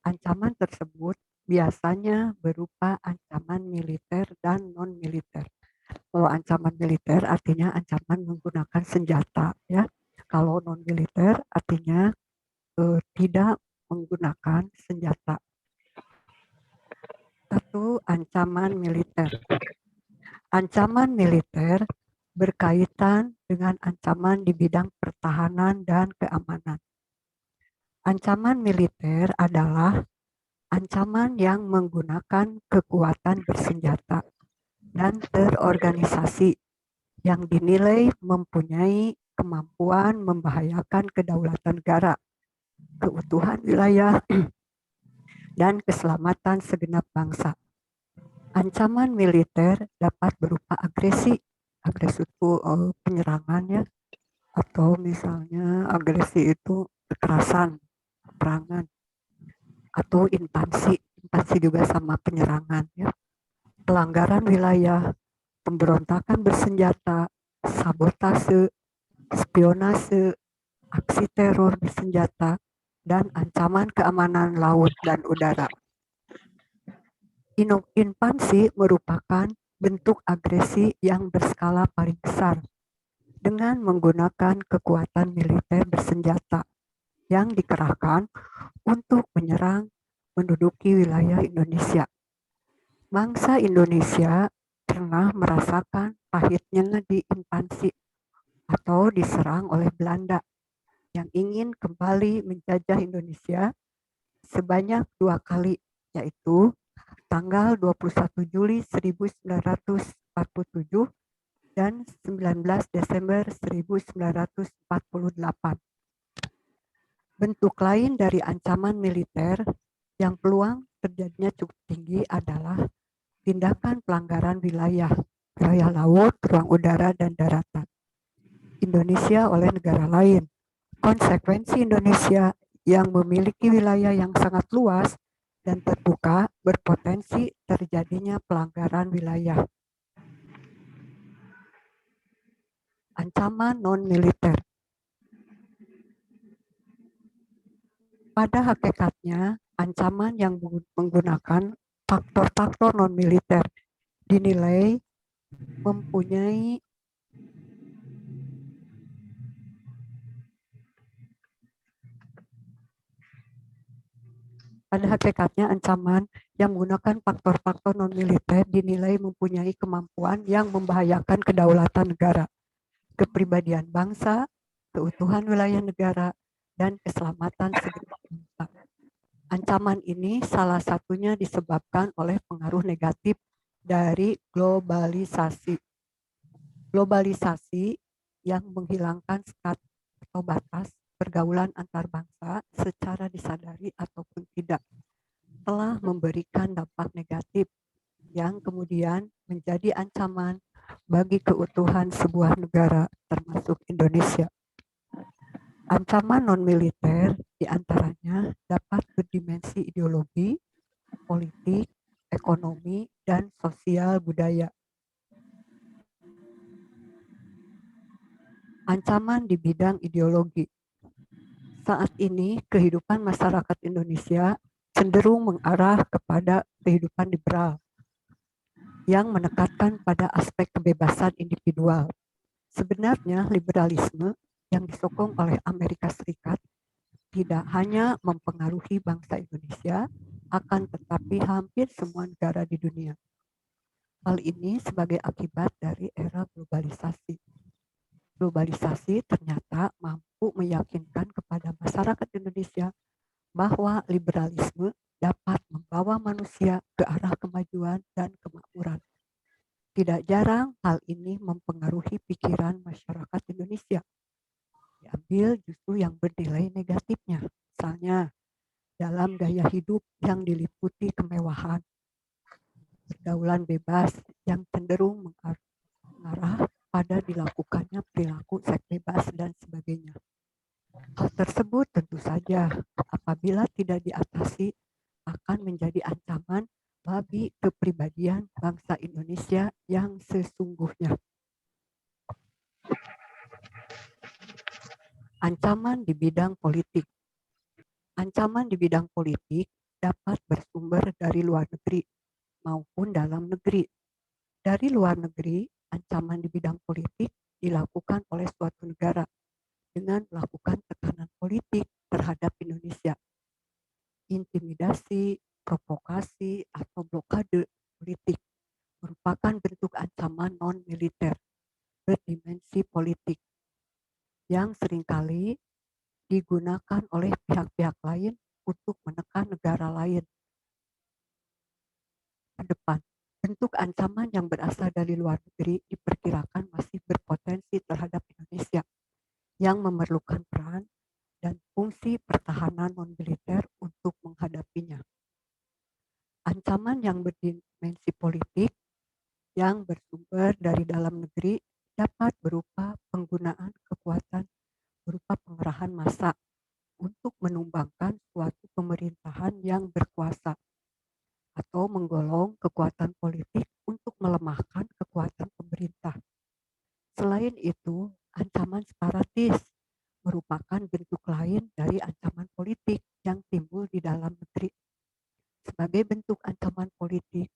Ancaman tersebut biasanya berupa ancaman militer dan non-militer. Kalau ancaman militer artinya ancaman menggunakan senjata, ya. Kalau non-militer artinya tidak menggunakan senjata. Satu, ancaman militer. Ancaman militer berkaitan dengan ancaman di bidang pertahanan dan keamanan. Ancaman militer adalah ancaman yang menggunakan kekuatan bersenjata dan terorganisasi yang dinilai mempunyai kemampuan membahayakan kedaulatan negara, keutuhan wilayah, dan keselamatan segenap bangsa. Ancaman militer dapat berupa agresi. Agresi itu penyerangan, ya, atau misalnya agresi itu kekerasan, peperangan, atau invasi. Invasi juga sama penyerangan, ya. Pelanggaran wilayah, pemberontakan bersenjata, sabotase, spionase, aksi teror bersenjata, dan ancaman keamanan laut dan udara. Invasi merupakan bentuk agresi yang berskala paling besar dengan menggunakan kekuatan militer bersenjata yang dikerahkan untuk menyerang menduduki wilayah Indonesia. Bangsa Indonesia pernah merasakan pahitnya diinvasi atau diserang oleh Belanda yang ingin kembali menjajah Indonesia sebanyak 2 kali, yaitu tanggal 21 Juli 1947 dan 19 Desember 1948. Bentuk lain dari ancaman militer yang peluang terjadinya cukup tinggi adalah tindakan pelanggaran wilayah laut, ruang udara, dan daratan Indonesia oleh negara lain. Konsekuensi Indonesia yang memiliki wilayah yang sangat luas dan terbuka berpotensi terjadinya pelanggaran wilayah. Ancaman non-militer. Pada hakikatnya, ancaman yang menggunakan faktor-faktor non-militer dinilai mempunyai ancaman yang menggunakan faktor-faktor non-militer dinilai mempunyai kemampuan yang membahayakan kedaulatan negara, kepribadian bangsa, keutuhan wilayah negara, dan keselamatan segenap bangsa. Ancaman ini salah satunya disebabkan oleh pengaruh negatif dari globalisasi. Globalisasi yang menghilangkan sekat atau batas pergaulan antar bangsa secara disadari ataupun tidak telah memberikan dampak negatif yang kemudian menjadi ancaman bagi keutuhan sebuah negara termasuk Indonesia. Ancaman non-militer diantaranya dapat berdimensi ideologi, politik, ekonomi, dan sosial budaya. Ancaman di bidang ideologi. Saat ini kehidupan masyarakat Indonesia cenderung mengarah kepada kehidupan liberal yang menekankan pada aspek kebebasan individual. Sebenarnya liberalisme yang disokong oleh Amerika Serikat tidak hanya mempengaruhi bangsa Indonesia, akan tetapi hampir semua negara di dunia. Hal ini sebagai akibat dari era globalisasi. Globalisasi ternyata mampu meyakinkan kepada masyarakat Indonesia bahwa liberalisme dapat membawa manusia ke arah kemajuan dan kemakmuran. Tidak jarang hal ini mempengaruhi pikiran masyarakat Indonesia. Diambil justru yang bernilai negatifnya. Misalnya, dalam gaya hidup yang diliputi kemewahan, pergaulan bebas yang cenderung mengarah pada dilakukannya perilaku seks bebas dan sebagainya. Hal tersebut tentu saja apabila tidak diatasi akan menjadi ancaman bagi kepribadian bangsa Indonesia yang sesungguhnya. Ancaman di bidang politik. Ancaman di bidang politik dapat bersumber dari luar negeri maupun dalam negeri. Dari luar negeri, ancaman di bidang politik dilakukan oleh suatu negara dengan melakukan tekanan politik terhadap Indonesia. Intimidasi, provokasi, atau blokade politik merupakan bentuk ancaman non-militer berdimensi politik yang seringkali digunakan oleh pihak-pihak lain untuk menekan negara lain ke depan. Bentuk ancaman yang berasal dari luar negeri diperkirakan masih berpotensi terhadap Indonesia yang memerlukan peran dan fungsi pertahanan non-militer untuk menghadapinya. Ancaman yang berdimensi politik yang bersumber dari dalam negeri dapat berupa penggunaan kekuatan berupa pengerahan massa untuk menumbangkan suatu pemerintahan yang berkuasa atau menggolong kekuatan politik untuk melemahkan kekuatan pemerintah. Selain itu, ancaman separatis merupakan bentuk lain dari ancaman politik yang timbul di dalam negeri. Sebagai bentuk ancaman politik,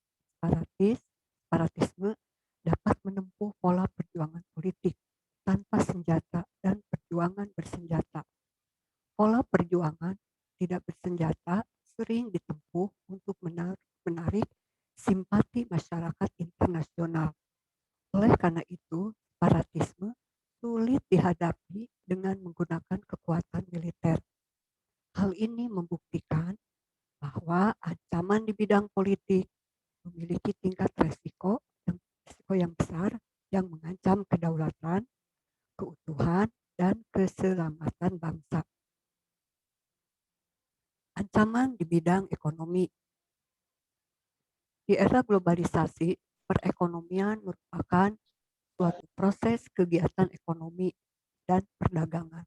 separatisme dapat menempuh pola perjuangan politik tanpa senjata dan perjuangan bersenjata. Pola perjuangan tidak bersenjata sering ditempuh untuk menarik simpati masyarakat internasional. Oleh karena itu, separatisme sulit dihadapi dengan menggunakan kekuatan militer. Hal ini membuktikan bahwa ancaman di bidang politik memiliki tingkat resiko yang besar yang mengancam kedaulatan, keutuhan, dan keselamatan bangsa. Ancaman di bidang ekonomi. Di era globalisasi, perekonomian merupakan suatu proses kegiatan ekonomi dan perdagangan,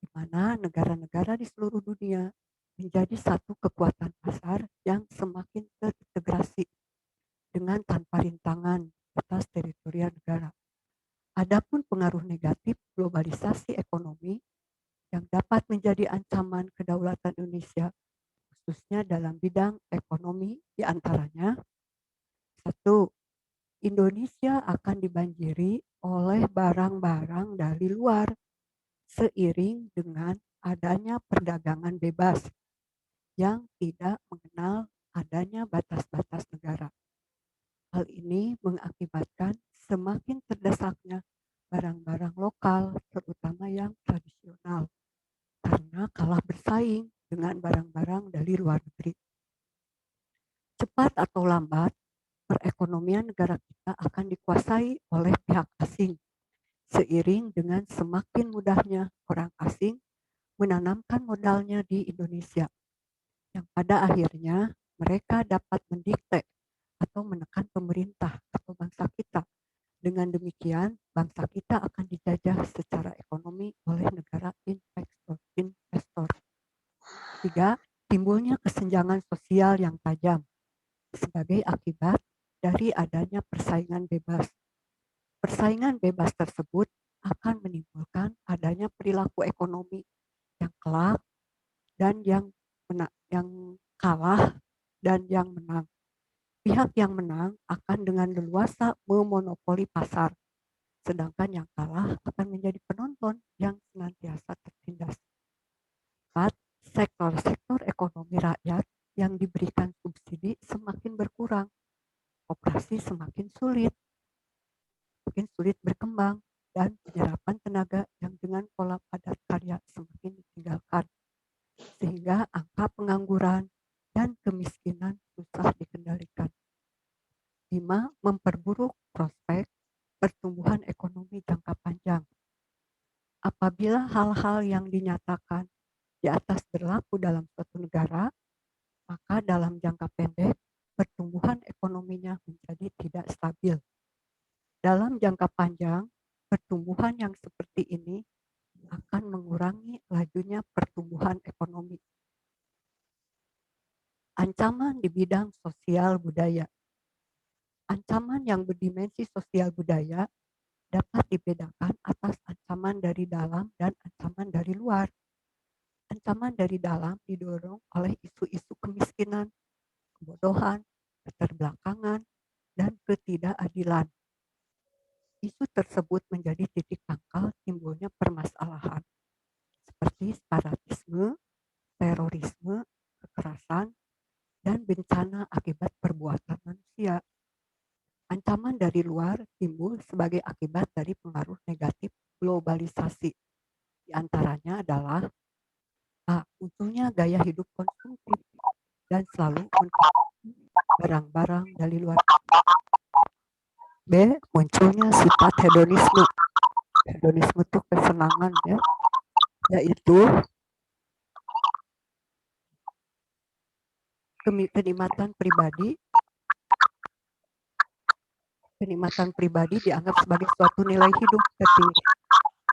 di mana negara-negara di seluruh dunia menjadi satu kekuatan pasar yang semakin terintegrasi dengan tanpa rintangan atas teritorial negara. Adapun pengaruh negatif globalisasi ekonomi yang dapat menjadi ancaman kedaulatan Indonesia, khususnya dalam bidang ekonomi, diantaranya: 1. Indonesia akan dibanjiri oleh barang-barang dari luar seiring dengan adanya perdagangan bebas yang tidak mengenal adanya batas-batas negara. Hal ini mengakibatkan semakin terdesaknya barang-barang lokal, terutama yang tradisional, karena kalah bersaing dengan barang-barang dari luar negeri. Cepat atau lambat, perekonomian negara kita akan dikuasai oleh pihak asing, seiring dengan semakin mudahnya orang asing menanamkan modalnya di Indonesia, yang pada akhirnya mereka dapat mendikte atau menekan pemerintah atau bangsa kita. Dengan demikian, bangsa kita akan dijajah secara ekonomi oleh negara investor. 3. Timbulnya kesenjangan sosial yang tajam sebagai akibat dari adanya persaingan bebas. Persaingan bebas tersebut akan menimbulkan adanya perilaku ekonomi yang kelak dan yang kalah dan yang menang. Pihak yang menang akan dengan leluasa memonopoli pasar, sedangkan yang kalah akan menjadi penonton yang senantiasa tertindas. 4. Sektor-sektor ekonomi rakyat yang diberikan subsidi semakin berkurang, operasi semakin sulit berkembang, dan penyerapan tenaga yang dengan pola padat karya semakin ditinggalkan, sehingga angka pengangguran dan kemiskinan susah dikendalikan. 5. Memperburuk prospek pertumbuhan ekonomi jangka panjang. Apabila hal-hal yang dinyatakan di atas berlaku dalam suatu negara, maka dalam jangka pendek pertumbuhan ekonominya menjadi tidak stabil. Dalam jangka panjang, pertumbuhan yang seperti ini akan mengurangi lajunya pertumbuhan ekonomi. Ancaman di bidang sosial budaya. Ancaman yang berdimensi sosial budaya dapat dibedakan atas ancaman dari dalam dan ancaman dari luar. Ancaman dari dalam didorong oleh isu-isu kemiskinan, kebodohan, keterbelakangan, dan ketidakadilan. Isu tersebut menjadi titik pangkal timbulnya permasalahan seperti separatisme, terorisme, kekerasan, dan bencana akibat perbuatan manusia. Ancaman dari luar timbul sebagai akibat dari pengaruh negatif globalisasi. Di antaranya adalah A. Munculnya gaya hidup konsumtif dan selalu mengkonsumsi barang-barang dari luar. B. Munculnya sifat hedonisme. Hedonisme itu kesenangan ya, yaitu kenikmatan pribadi dianggap sebagai suatu nilai hidup tertinggi.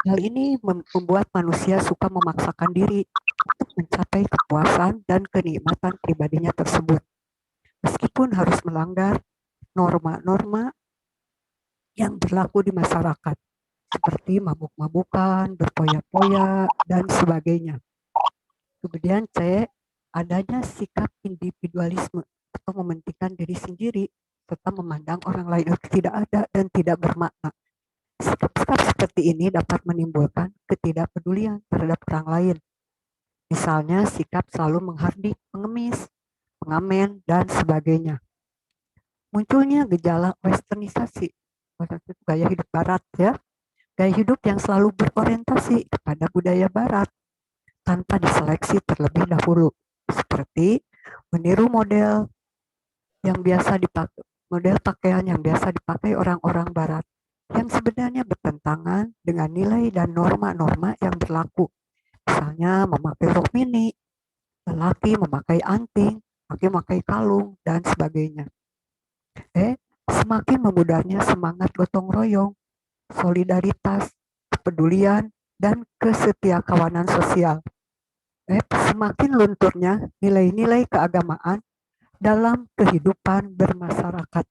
Hal ini membuat manusia suka memaksakan diri untuk mencapai kepuasan dan kenikmatan pribadinya tersebut, meskipun harus melanggar norma-norma yang berlaku di masyarakat, seperti mabuk-mabukan, berpoya-poya, dan sebagainya. Kemudian C, adanya sikap individualisme atau mementingkan diri sendiri, serta memandang orang lain itu tidak ada dan tidak bermakna. Sikap-sikap seperti ini dapat menimbulkan ketidakpedulian terhadap orang lain. Misalnya sikap selalu menghardik, mengemis, mengamen, dan sebagainya. Munculnya gejala westernisasi, gaya hidup barat ya. Gaya hidup yang selalu berorientasi kepada budaya barat tanpa diseleksi terlebih dahulu. Seperti meniru model pakaian yang biasa dipakai orang-orang barat, yang sebenarnya bertentangan dengan nilai dan norma-norma yang berlaku. Misalnya memakai rok mini, lelaki memakai anting, laki memakai kalung, dan sebagainya. Semakin memudarnya semangat gotong royong, solidaritas, kepedulian, dan kesetiakawanan sosial. Semakin lunturnya nilai-nilai keagamaan dalam kehidupan bermasyarakat.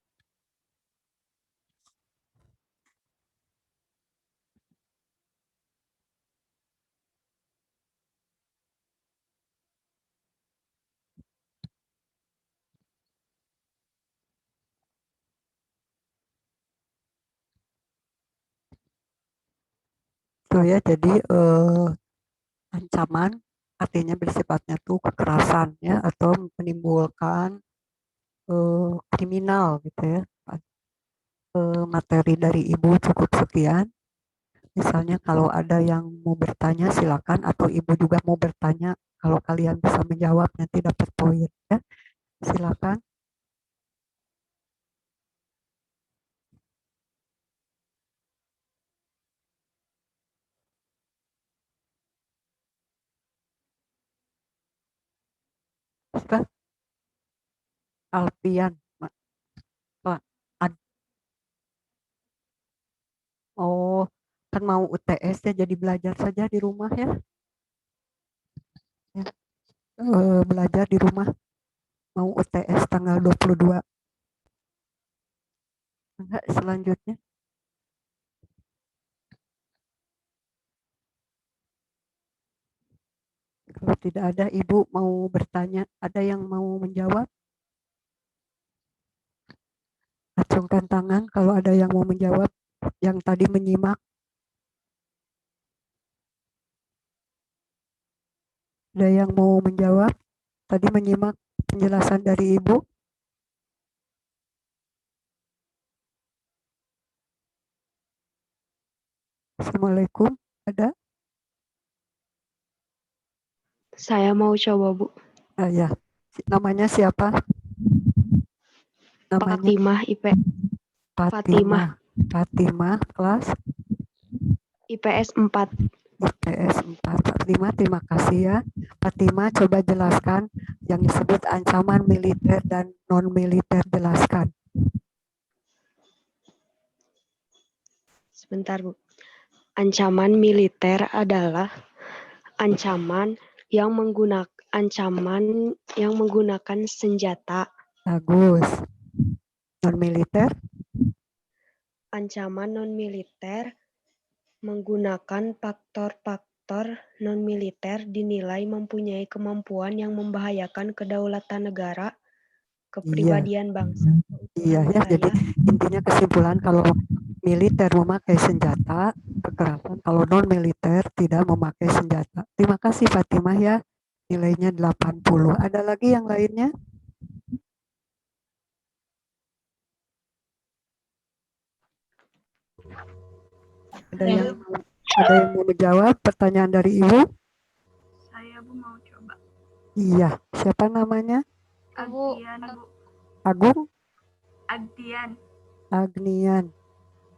Itu ya, jadi ancaman artinya bersifatnya tuh kekerasan ya, atau menimbulkan kriminal gitu ya. Materi dari Ibu cukup sekian. Misalnya kalau ada yang mau bertanya silakan, atau Ibu juga mau bertanya, kalau kalian bisa menjawab nanti dapat poin ya. Silakan. Siapa? Alfian. Oh, kan mau UTS ya, jadi belajar saja di rumah ya. Belajar di rumah. Mau UTS tanggal 22. Enggak, selanjutnya. Kalau tidak ada, Ibu mau bertanya, ada yang mau menjawab? Acungkan tangan kalau ada yang mau menjawab, yang tadi menyimak. Ada yang mau menjawab? Tadi menyimak penjelasan dari Ibu. Assalamualaikum. Ada? Saya mau coba, Bu. Ya. Namanya siapa? Namanya Fatimah, Fatimah, kelas IPS 4. IPS 4. Fatimah, terima kasih ya. Fatimah, coba jelaskan yang disebut ancaman militer dan non-militer, jelaskan. Sebentar, Bu. Ancaman militer adalah ancaman yang menggunakan senjata. Bagus. Non-militer? Ancaman non-militer menggunakan faktor-faktor aktor non-militer dinilai mempunyai kemampuan yang membahayakan kedaulatan negara, kepribadian bangsa, Iya keutuhan ya, jadi wilayah. intinya kesimpulan kalau militer memakai senjata kekerasan, kalau non militer tidak memakai senjata. Terima kasih Fatimah ya, nilainya 80. Ada lagi yang lainnya? Ada yang mau menjawab pertanyaan dari Ibu? Saya Bu mau coba. Iya, siapa namanya? Agdian Bu. Agung? Agdian. Agnian.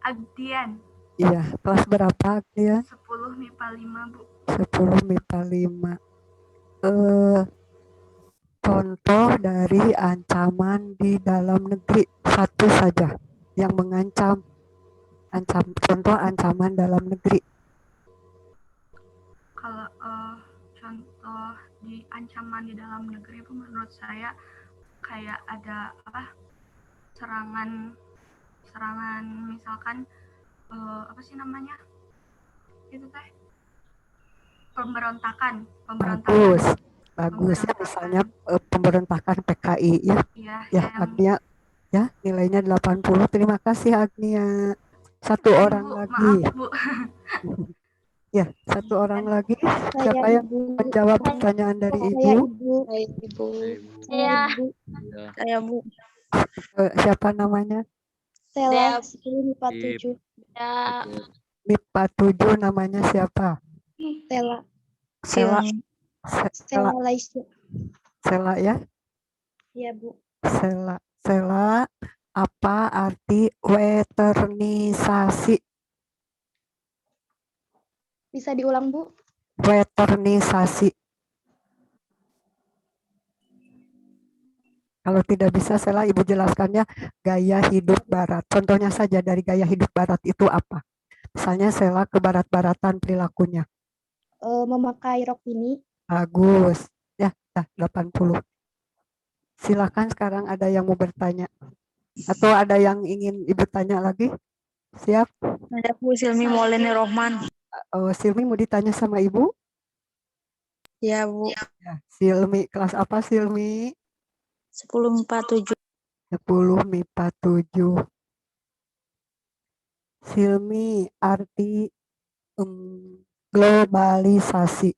Agdian. Iya, kelas berapa Agnian? 10 MIPA 5 Bu. 10 MIPA 5. Contoh dari ancaman di dalam negeri satu saja yang mengancam, contoh ancaman dalam negeri. Kalau contoh di ancaman di dalam negeri Bu, menurut saya kayak ada serangan misalkan apa sih namanya itu teh pemberontakan. Bagus ya, misalnya pemberontakan PKI ya. Iya, Agnia ya, nilainya 80. Terima kasih Agnia. Satu orang Bu, lagi. maaf Bu. Ya, satu orang lagi. Saya Siapa yang Ibu. menjawab pertanyaan dari Saya Ibu? Ibu. Saya Saya Bu. Siapa namanya? Stella 10 MIPA 7. Ya. MIPA 7 namanya siapa? Stella. Sela. Stella Laisya. Sela ya? Iya Bu. Sela, apa arti weternisasi? Bisa diulang Bu? Weternisasi. Kalau tidak bisa, Sela, Ibu jelaskannya gaya hidup barat. Contohnya saja dari gaya hidup barat itu apa? Misalnya Sela ke barat-baratan perilakunya. Memakai rok mini. Bagus. Ya, 80. Silakan sekarang ada yang mau bertanya. Atau ada yang ingin Ibu tanya lagi? Siap? Saya Bu Silmi Maulani Rohman. Silmi mau ditanya sama Ibu? Ya Bu. Ya, Silmi, kelas apa Silmi? 10 MIPA 7. 10 MIPA 7. Silmi, arti globalisasi.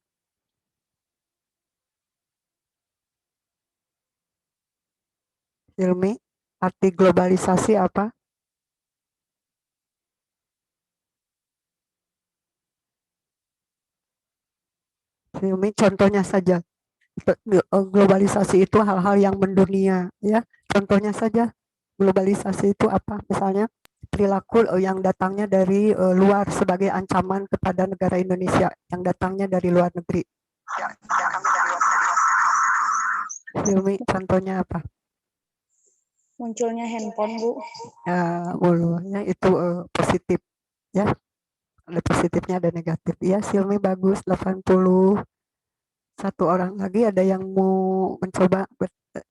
Silmi, arti globalisasi apa? Silmi, contohnya saja. Globalisasi itu hal-hal yang mendunia, ya. Contohnya saja, globalisasi itu apa? Misalnya perilaku yang datangnya dari luar sebagai ancaman kepada negara Indonesia, yang datangnya dari luar negeri. Silmi, contohnya apa? Munculnya handphone Bu. Ya, ya itu positif, ya. Ada positifnya, ada negatif. Ya, Silmi bagus, 80. Satu orang lagi ada yang mau mencoba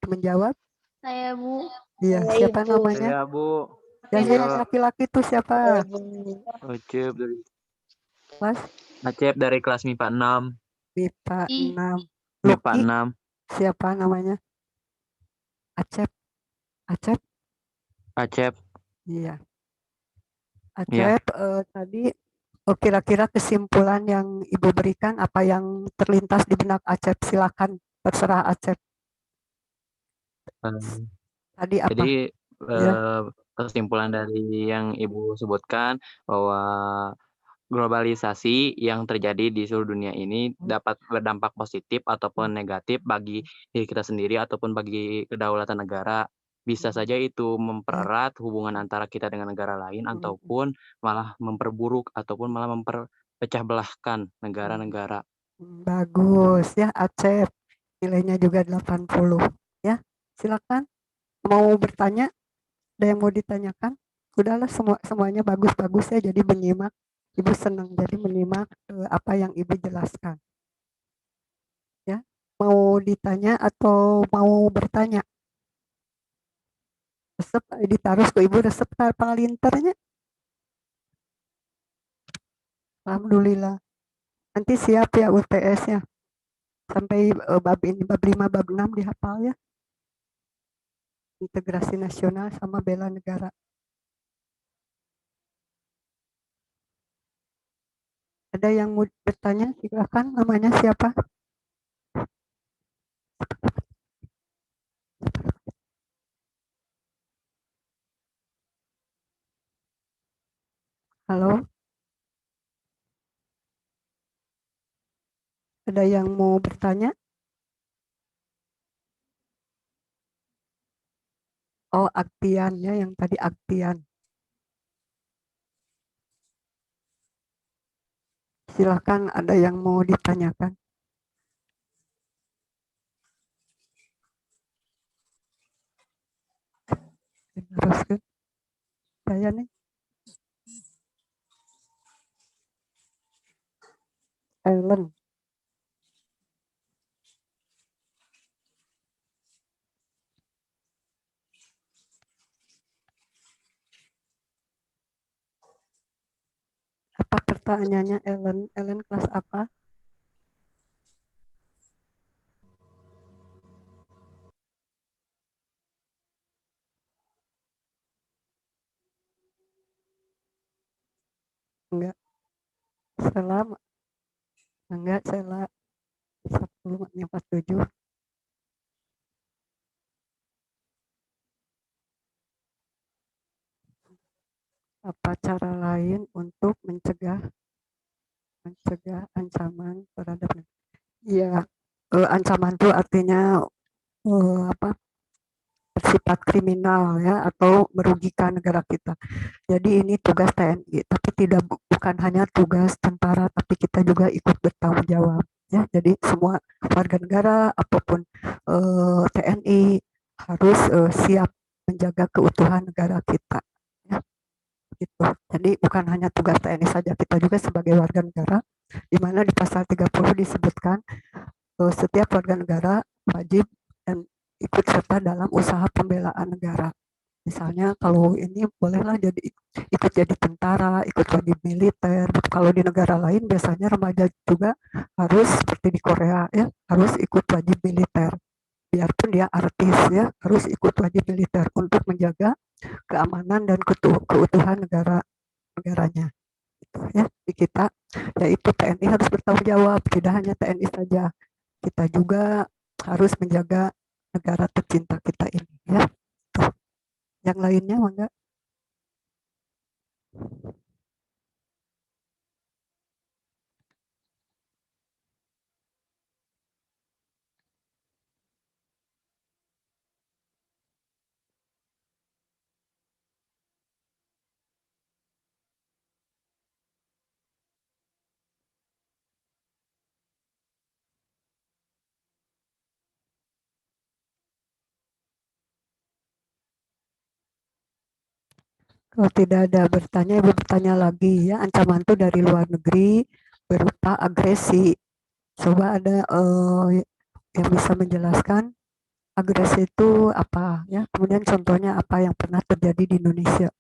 menjawab? Saya Bu. Iya, siapa namanya? Saya Bu. Yang laki-laki itu siapa? Acep dari kelas MIPA 6. MIPA 6. MIPA 6. Siapa namanya? Acep. Iya. Acep, tadi kira-kira kesimpulan yang Ibu berikan, apa yang terlintas di benak Acep? Silakan, terserah Acep. Tadi apa? Jadi kesimpulan dari yang Ibu sebutkan bahwa globalisasi yang terjadi di seluruh dunia ini dapat berdampak positif ataupun negatif bagi diri kita sendiri ataupun bagi kedaulatan negara. Bisa saja itu mempererat hubungan antara kita dengan negara lain ataupun malah memperburuk ataupun malah memperpecah belahkan negara-negara. Bagus ya Acep. Nilainya juga 80. Ya, silakan. Mau bertanya? Ada yang mau ditanyakan? Udahlah, semuanya bagus-bagus ya, jadi menyimak. Ibu senang jadi menyimak apa yang Ibu jelaskan. Ya, mau ditanya atau mau bertanya? Resep ditaruh ke Ibu, resep palinternya. Alhamdulillah. Nanti siap ya UTS-nya. Sampai bab ini, bab 5, bab 6 dihafal ya. Integrasi nasional sama bela negara. Ada yang mau bertanya? Silakan, namanya siapa? Halo? Ada yang mau bertanya? Oh, Aktian ya, yang tadi Aktian. Silakan, ada yang mau ditanyakan. Teruskan. Saya nih. Ellen. Apa pertanyaannya Ellen? Ellen kelas apa? Enggak. Selama. Enggak, Sela. 1047. Apa cara lain untuk mencegah ancaman terhadap ya ancaman itu artinya apa bersifat kriminal ya atau merugikan negara kita. Jadi ini tugas TNI, tapi bukan hanya tugas tentara, tapi kita juga ikut bertanggung jawab ya. Jadi semua warga negara apapun TNI harus siap menjaga keutuhan negara kita. Ya. Gitu. Jadi bukan hanya tugas TNI saja, kita juga sebagai warga negara, di mana di pasal 30 disebutkan setiap warga negara wajib dan ikut serta dalam usaha pembelaan negara. Misalnya kalau ini bolehlah ikut jadi tentara, ikut wajib militer. Kalau di negara lain biasanya remaja juga harus seperti di Korea ya, harus ikut wajib militer. Biarpun dia artis ya, harus ikut wajib militer untuk menjaga keamanan dan keutuhan negaranya. Gitu, ya di kita yaitu TNI harus bertanggung jawab, tidak hanya TNI saja, kita juga harus menjaga negara tercinta kita ini ya. Tuh. Yang lainnya mangga. Kalau tidak ada bertanya, Ibu bertanya lagi ya. Ancaman itu dari luar negeri berupa agresi. Coba ada yang bisa menjelaskan agresi itu apa ya? Kemudian contohnya apa yang pernah terjadi di Indonesia?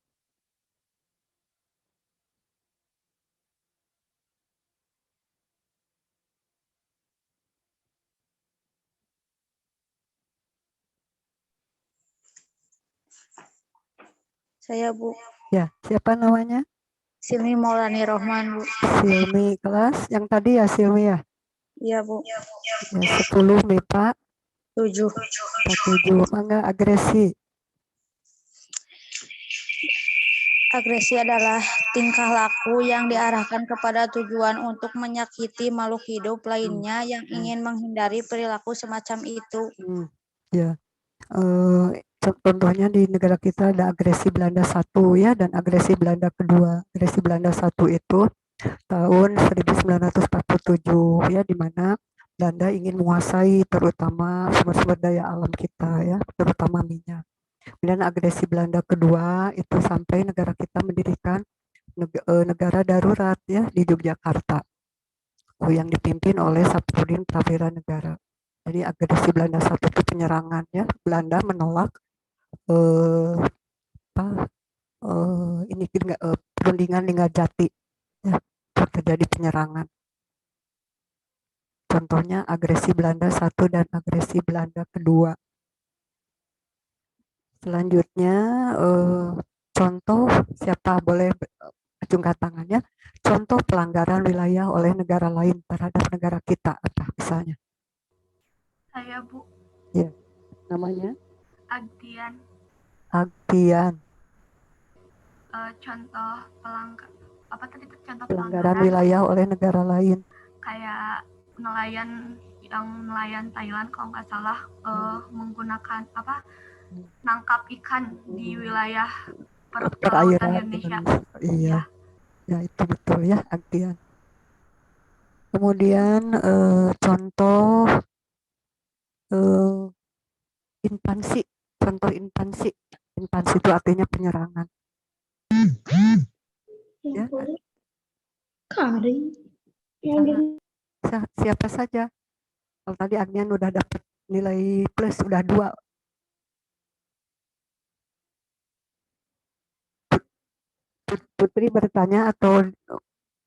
Saya Bu. Ya, siapa namanya? Silmi Maulani Rohman Bu. Silmi kelas yang tadi ya Silmi ya? Iya Bu. Ya, 10 MIPA 7. 7. Mangga agresi. Agresi adalah tingkah laku yang diarahkan kepada tujuan untuk menyakiti makhluk hidup lainnya yang ingin menghindari perilaku semacam itu. Ya. Contohnya di negara kita ada agresi Belanda 1 ya dan agresi Belanda kedua. Agresi Belanda 1 itu tahun 1947 ya, di mana Belanda ingin menguasai terutama sumber-sumber daya alam kita ya, terutama minyak. Kemudian agresi Belanda kedua itu sampai negara kita mendirikan negara darurat ya di Yogyakarta yang dipimpin oleh Sapudin Prawira Negara. Jadi agresi Belanda 1 itu penyerangan ya, Belanda menolak perundingan Linggarjati ya, terjadi penyerangan. Contohnya agresi Belanda 1 dan agresi Belanda kedua. Selanjutnya contoh, siapa boleh acungkan tangannya, contoh pelanggaran wilayah oleh negara lain terhadap negara kita apa misalnya. Saya Bu Ya, namanya Agdian. Agtian. Contoh apa tadi tuh contoh Pelanggaran wilayah oleh negara lain. kayak nelayan Thailand kalau nggak salah menggunakan nangkap ikan di wilayah perairan Indonesia. Iya. Ya itu betul ya Agtian. Kemudian contoh inpansi. Contoh inpansi. Inpansi itu artinya penyerangan. Ya. Siapa saja. Kalau tadi Agnian udah dapat nilai plus, udah 2. Putri bertanya atau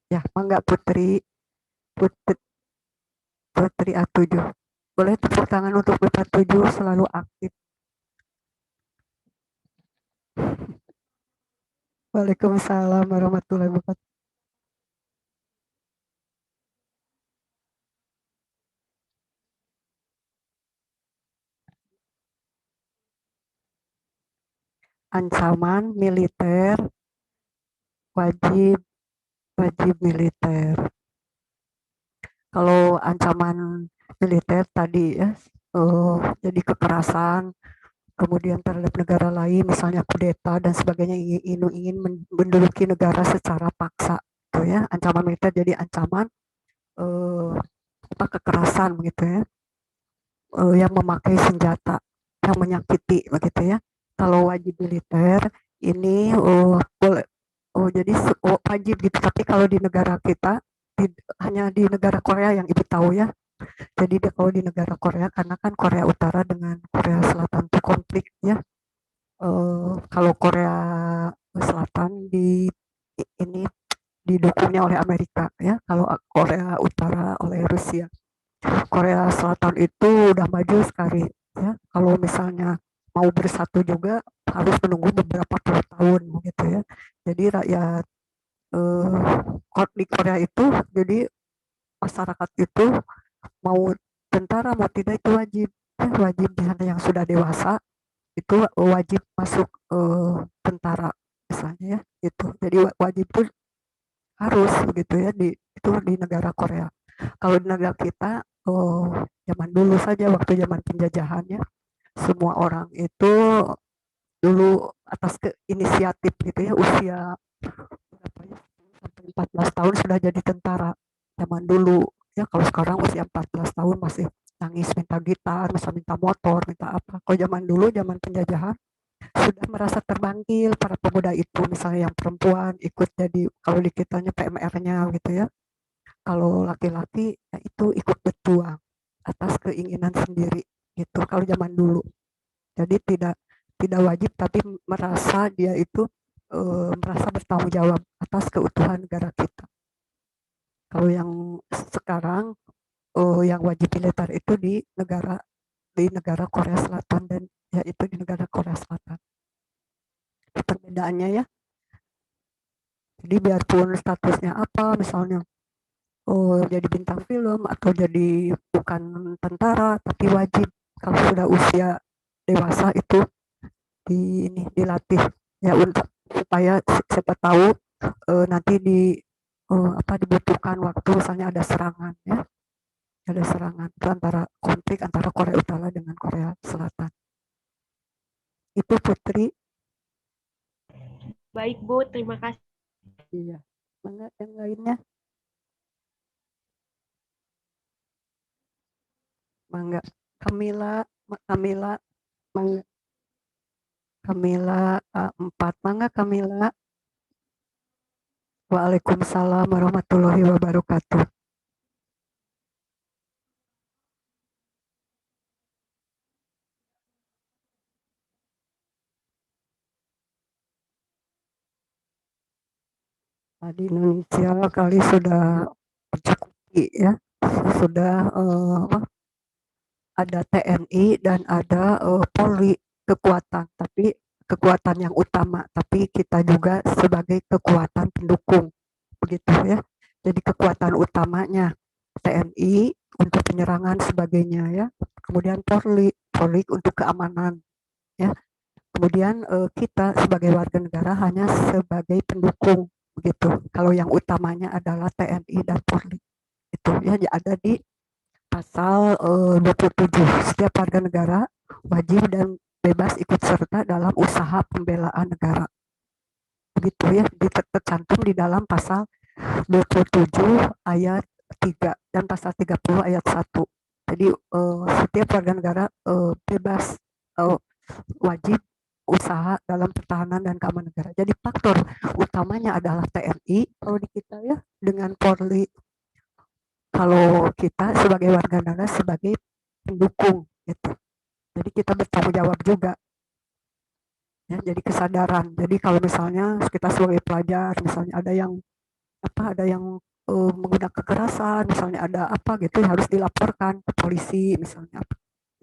ya Mangga Putri A7. Boleh tepuk tangan untuk Bapak 7 selalu aktif. Waalaikumsalam warahmatullahi wabarakatuh. Ancaman militer, wajib militer. Kalau ancaman militer tadi ya, jadi kekerasan, kemudian terhadap negara lain, misalnya kudeta dan sebagainya, ingin menduduki negara secara paksa, gitu ya. Ancaman militer jadi ancaman kekerasan, gitu ya, yang memakai senjata, yang menyakiti, begitu ya. Kalau wajib militer ini boleh, jadi wajib gitu. Tapi kalau di negara kita hanya di negara Korea yang Ibu tahu ya. Jadi kalau di negara Korea, karena kan Korea Utara dengan Korea Selatan itu konflik ya. Kalau Korea Selatan ini didukungnya oleh Amerika ya. Kalau Korea Utara oleh Rusia. Korea Selatan itu udah maju sekali ya. Kalau misalnya mau bersatu juga harus menunggu beberapa puluh tahun gitu ya. Jadi rakyat di Korea itu, jadi masyarakat itu mau tentara mau tidak itu wajib misalnya yang sudah dewasa itu wajib masuk tentara misalnya ya itu. Jadi wajib itu harus begitu ya itu di negara Korea. Kalau di negara kita zaman dulu saja waktu zaman penjajahannya semua orang itu dulu atas inisiatif gitu ya usia berapa ya sampai 14 tahun sudah jadi tentara zaman dulu ya. Kalau sekarang usia 14 tahun masih nangis minta gitar, minta motor, minta apa. Kalau zaman dulu zaman penjajahan sudah merasa terbangkil para pemuda itu, misalnya yang perempuan ikut jadi kalau di kitanya PMR-nya gitu ya. Kalau laki-laki ya itu ikut berjuang atas keinginan sendiri gitu kalau zaman dulu. Jadi tidak wajib tapi merasa dia itu merasa bertanggung jawab atas keutuhan negara kita. Kalau yang sekarang yang wajib militer itu di negara Korea Selatan dan ya itu di negara Korea Selatan. Perbedaannya ya. Jadi biarpun statusnya apa misalnya jadi bintang film atau jadi bukan tentara tapi wajib kalau sudah usia dewasa itu dilatih ya untuk supaya siapa tahu nanti dibutuhkan waktu misalnya ada serangan ya. Ada serangan itu antara konflik antara Korea Utara dengan Korea Selatan. Itu Putri. Baik Bu, terima kasih. Iya. Mana yang lainnya? Mangga. Kamila, Mangga. Kamila A4. Mangga Kamila. Waalaikumsalam warahmatullahi wabarakatuh. Di Indonesia kali sudah mencukupi ya sudah ada TNI dan ada Polri kekuatan, tapi kekuatan yang utama, tapi kita juga sebagai kekuatan pendukung, begitu ya. Jadi kekuatan utamanya TNI untuk penyerangan sebagainya ya. Kemudian Polri untuk keamanan ya. Kemudian kita sebagai warga negara hanya sebagai pendukung begitu. Kalau yang utamanya adalah TNI dan Polri. Itu ya ada di pasal 27. Setiap warga negara wajib dan bebas ikut serta dalam usaha pembelaan negara. Begitu ya, tercantum di dalam pasal 27 ayat 3 dan pasal 30 ayat 1. Jadi setiap warga negara bebas wajib usaha dalam pertahanan dan keamanan negara. Jadi faktor utamanya adalah TNI kalau di kita ya, dengan Polri. Kalau kita sebagai warga negara sebagai pendukung gitu. Jadi kita bertanggung jawab juga. Ya, jadi kesadaran. Jadi kalau misalnya kita sebagai pelajar misalnya ada yang menggunakan kekerasan, misalnya ada apa gitu harus dilaporkan ke polisi misalnya.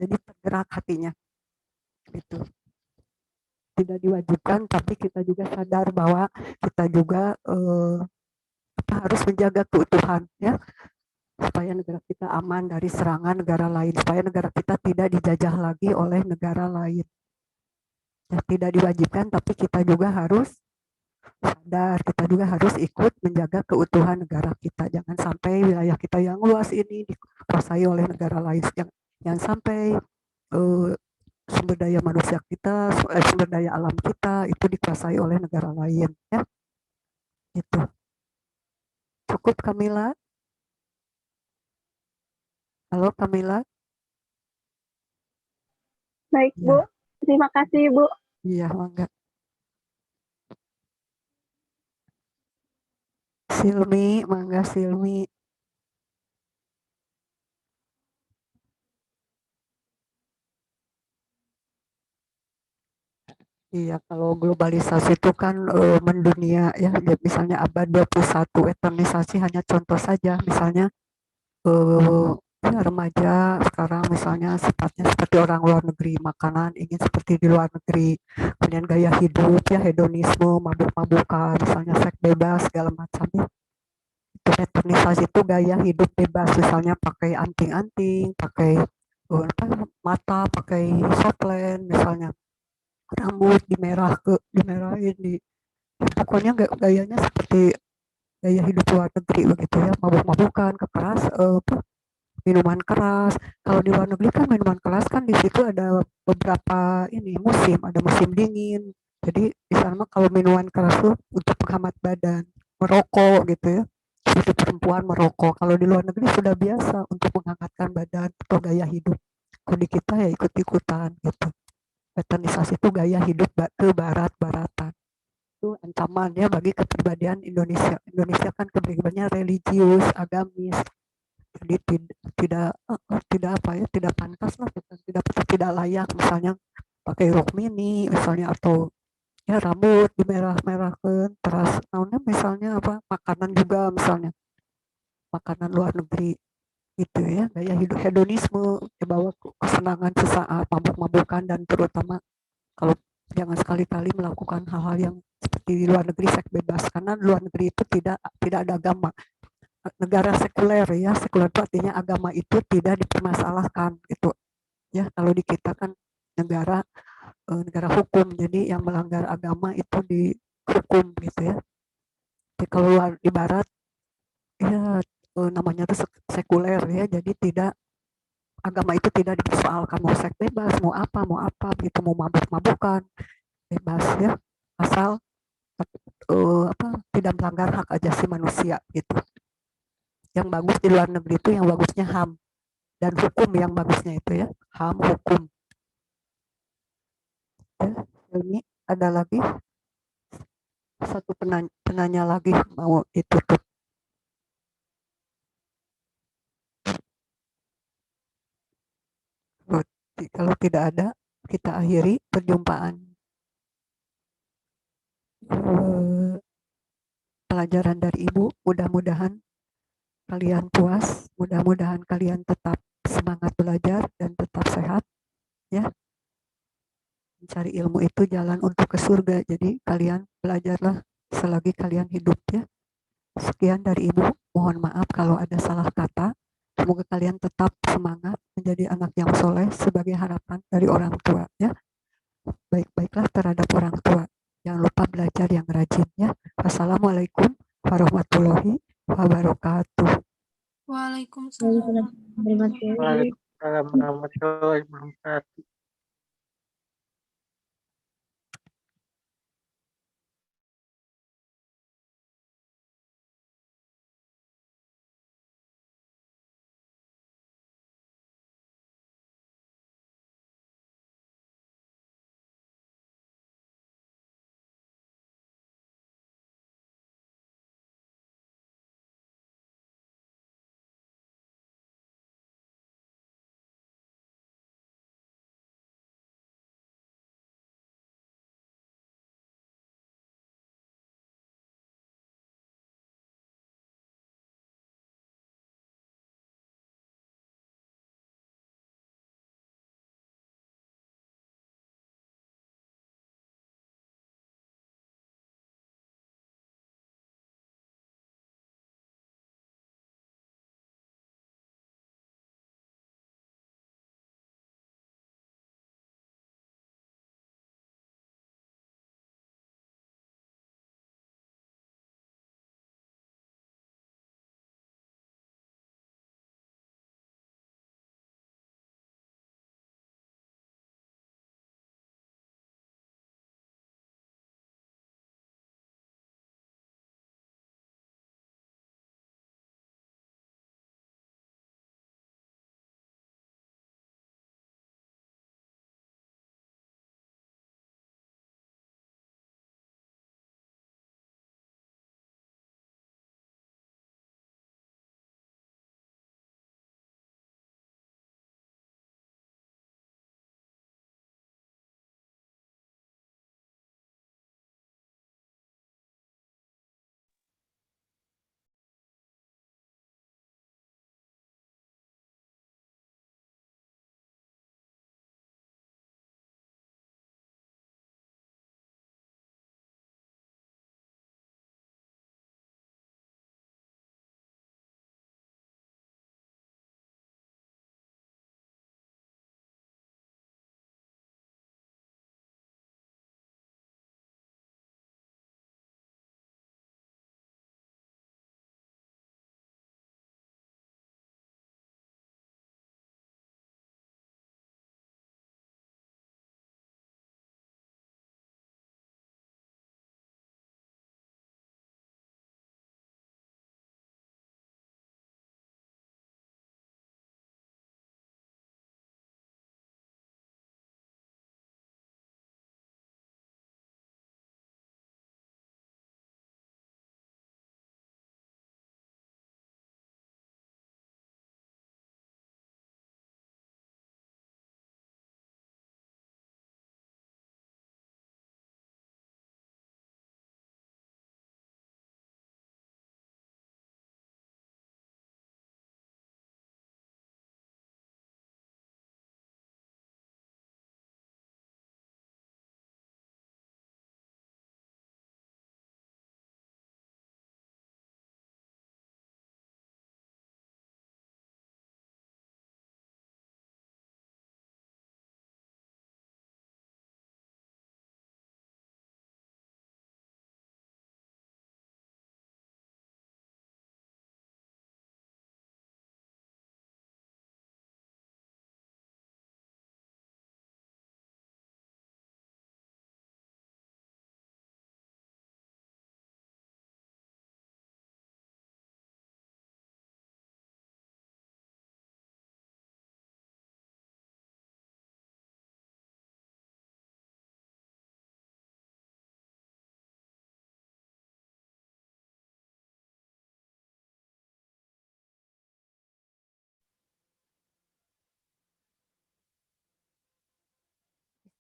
Jadi tergerak hatinya. Gitu. Tidak diwajibkan, tapi kita juga sadar bahwa kita juga harus menjaga keutuhan ya, supaya negara kita aman dari serangan negara lain, supaya negara kita tidak dijajah lagi oleh negara lain. Ya, tidak diwajibkan, tapi kita juga harus sadar, kita juga harus ikut menjaga keutuhan negara kita. Jangan sampai wilayah kita yang luas ini dikuasai oleh negara lain. Jangan sampai sumber daya manusia kita, sumber daya alam kita itu dikuasai oleh negara lain. Ya, itu. Cukup Kamila? Halo Kamila? Baik, Ya. Bu. Terima kasih, Bu. Iya, mangga. Silmi, mangga Silmi. Iya, kalau globalisasi itu kan mendunia ya, misalnya abad 21, eternisasi hanya contoh saja, misalnya ya, remaja sekarang misalnya sifatnya seperti orang luar negeri, makanan ingin seperti di luar negeri, kemudian gaya hidup ya hedonisme, mabuk-mabukan, misalnya seks bebas segala macamnya. Itu eternisasi itu gaya hidup bebas, misalnya pakai anting-anting, pakai mata, pakai soplen misalnya. Rambut dimerahin pokoknya gayanya seperti gaya hidup luar negeri begitu ya, mabuk-mabukan, minuman keras. Kalau di luar negeri kan minuman keras kan di situ ada beberapa musim, ada musim dingin. Jadi di sana kalau minuman keras tuh untuk penghambat badan, merokok gitu ya. Itu perempuan merokok. Kalau di luar negeri sudah biasa untuk menghangatkan badan atau gaya hidup. Kalau di kita ya ikut-ikutan gitu. Eternisasi itu gaya hidup ke barat-baratan. Itu ancamannya bagi kepribadian Indonesia. Indonesia kan kepribadiannya religius, agamis. Jadi tidak pantas lah, tidak layak misalnya pakai rok mini misalnya, atau ya rambut dimerah-merahkan, terus misalnya makanan juga misalnya makanan luar negeri gitu ya, gaya hidup hedonisme, bawa kesenangan sesaat, mabuk-mabukan, dan terutama kalau jangan sekali-kali melakukan hal-hal yang seperti di luar negeri seks bebas, karena luar negeri itu tidak ada agama, negara sekuler ya, sekuler itu artinya agama itu tidak dipermasalahkan gitu ya. Kalau di kita kan negara hukum, jadi yang melanggar agama itu dihukum gitu ya. Jadi kalau di barat ya namanya itu sekuler ya, jadi agama itu tidak dipersoalkan, mau seks bebas, mau apa gitu, mau mabuk-mabukan bebas ya, asal tidak melanggar hak asasi manusia gitu. Yang bagus di luar negeri itu yang bagusnya HAM dan hukum, yang bagusnya itu ya HAM, hukum. Ya, ini ada lagi satu penanya lagi mau ditutup. Kalau tidak ada, kita akhiri perjumpaan pelajaran dari Ibu. Mudah-mudahan kalian puas. Mudah-mudahan kalian tetap semangat belajar dan tetap sehat ya. Mencari ilmu itu jalan untuk ke surga. Jadi kalian belajarlah selagi kalian hidup ya. Sekian dari Ibu. Mohon maaf kalau ada salah kata. Semoga kalian tetap semangat menjadi anak yang soleh sebagai harapan dari orang tua ya. Baik-baiklah terhadap orang tua. Jangan lupa belajar yang rajin ya. Wassalamualaikum warahmatullahi wabarakatuh. Waalaikumsalam. Waalaikumsalam warahmatullahi wabarakatuh.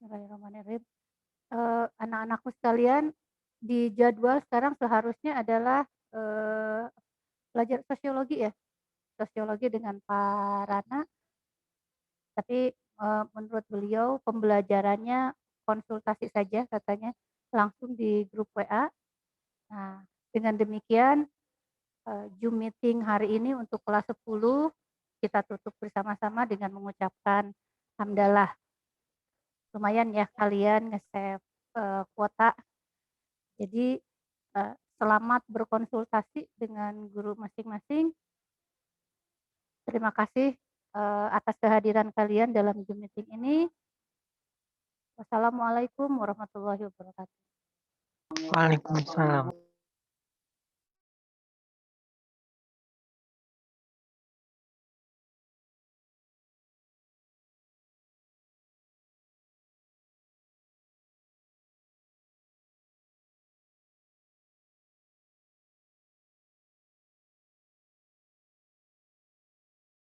Bismillahirrahmanirrahim. Anak-anakku sekalian, di jadwal sekarang seharusnya adalah belajar sosiologi ya, sosiologi dengan Pak Rana. Tapi menurut beliau pembelajarannya konsultasi saja katanya, langsung di grup WA. Nah, dengan demikian Zoom meeting hari ini untuk kelas 10 kita tutup bersama-sama dengan mengucapkan hamdalah. Lumayan ya kalian nge-save kuota. Jadi selamat berkonsultasi dengan guru masing-masing. Terima kasih atas kehadiran kalian dalam Zoom meeting ini. Wassalamualaikum warahmatullahi wabarakatuh. Waalaikumsalam.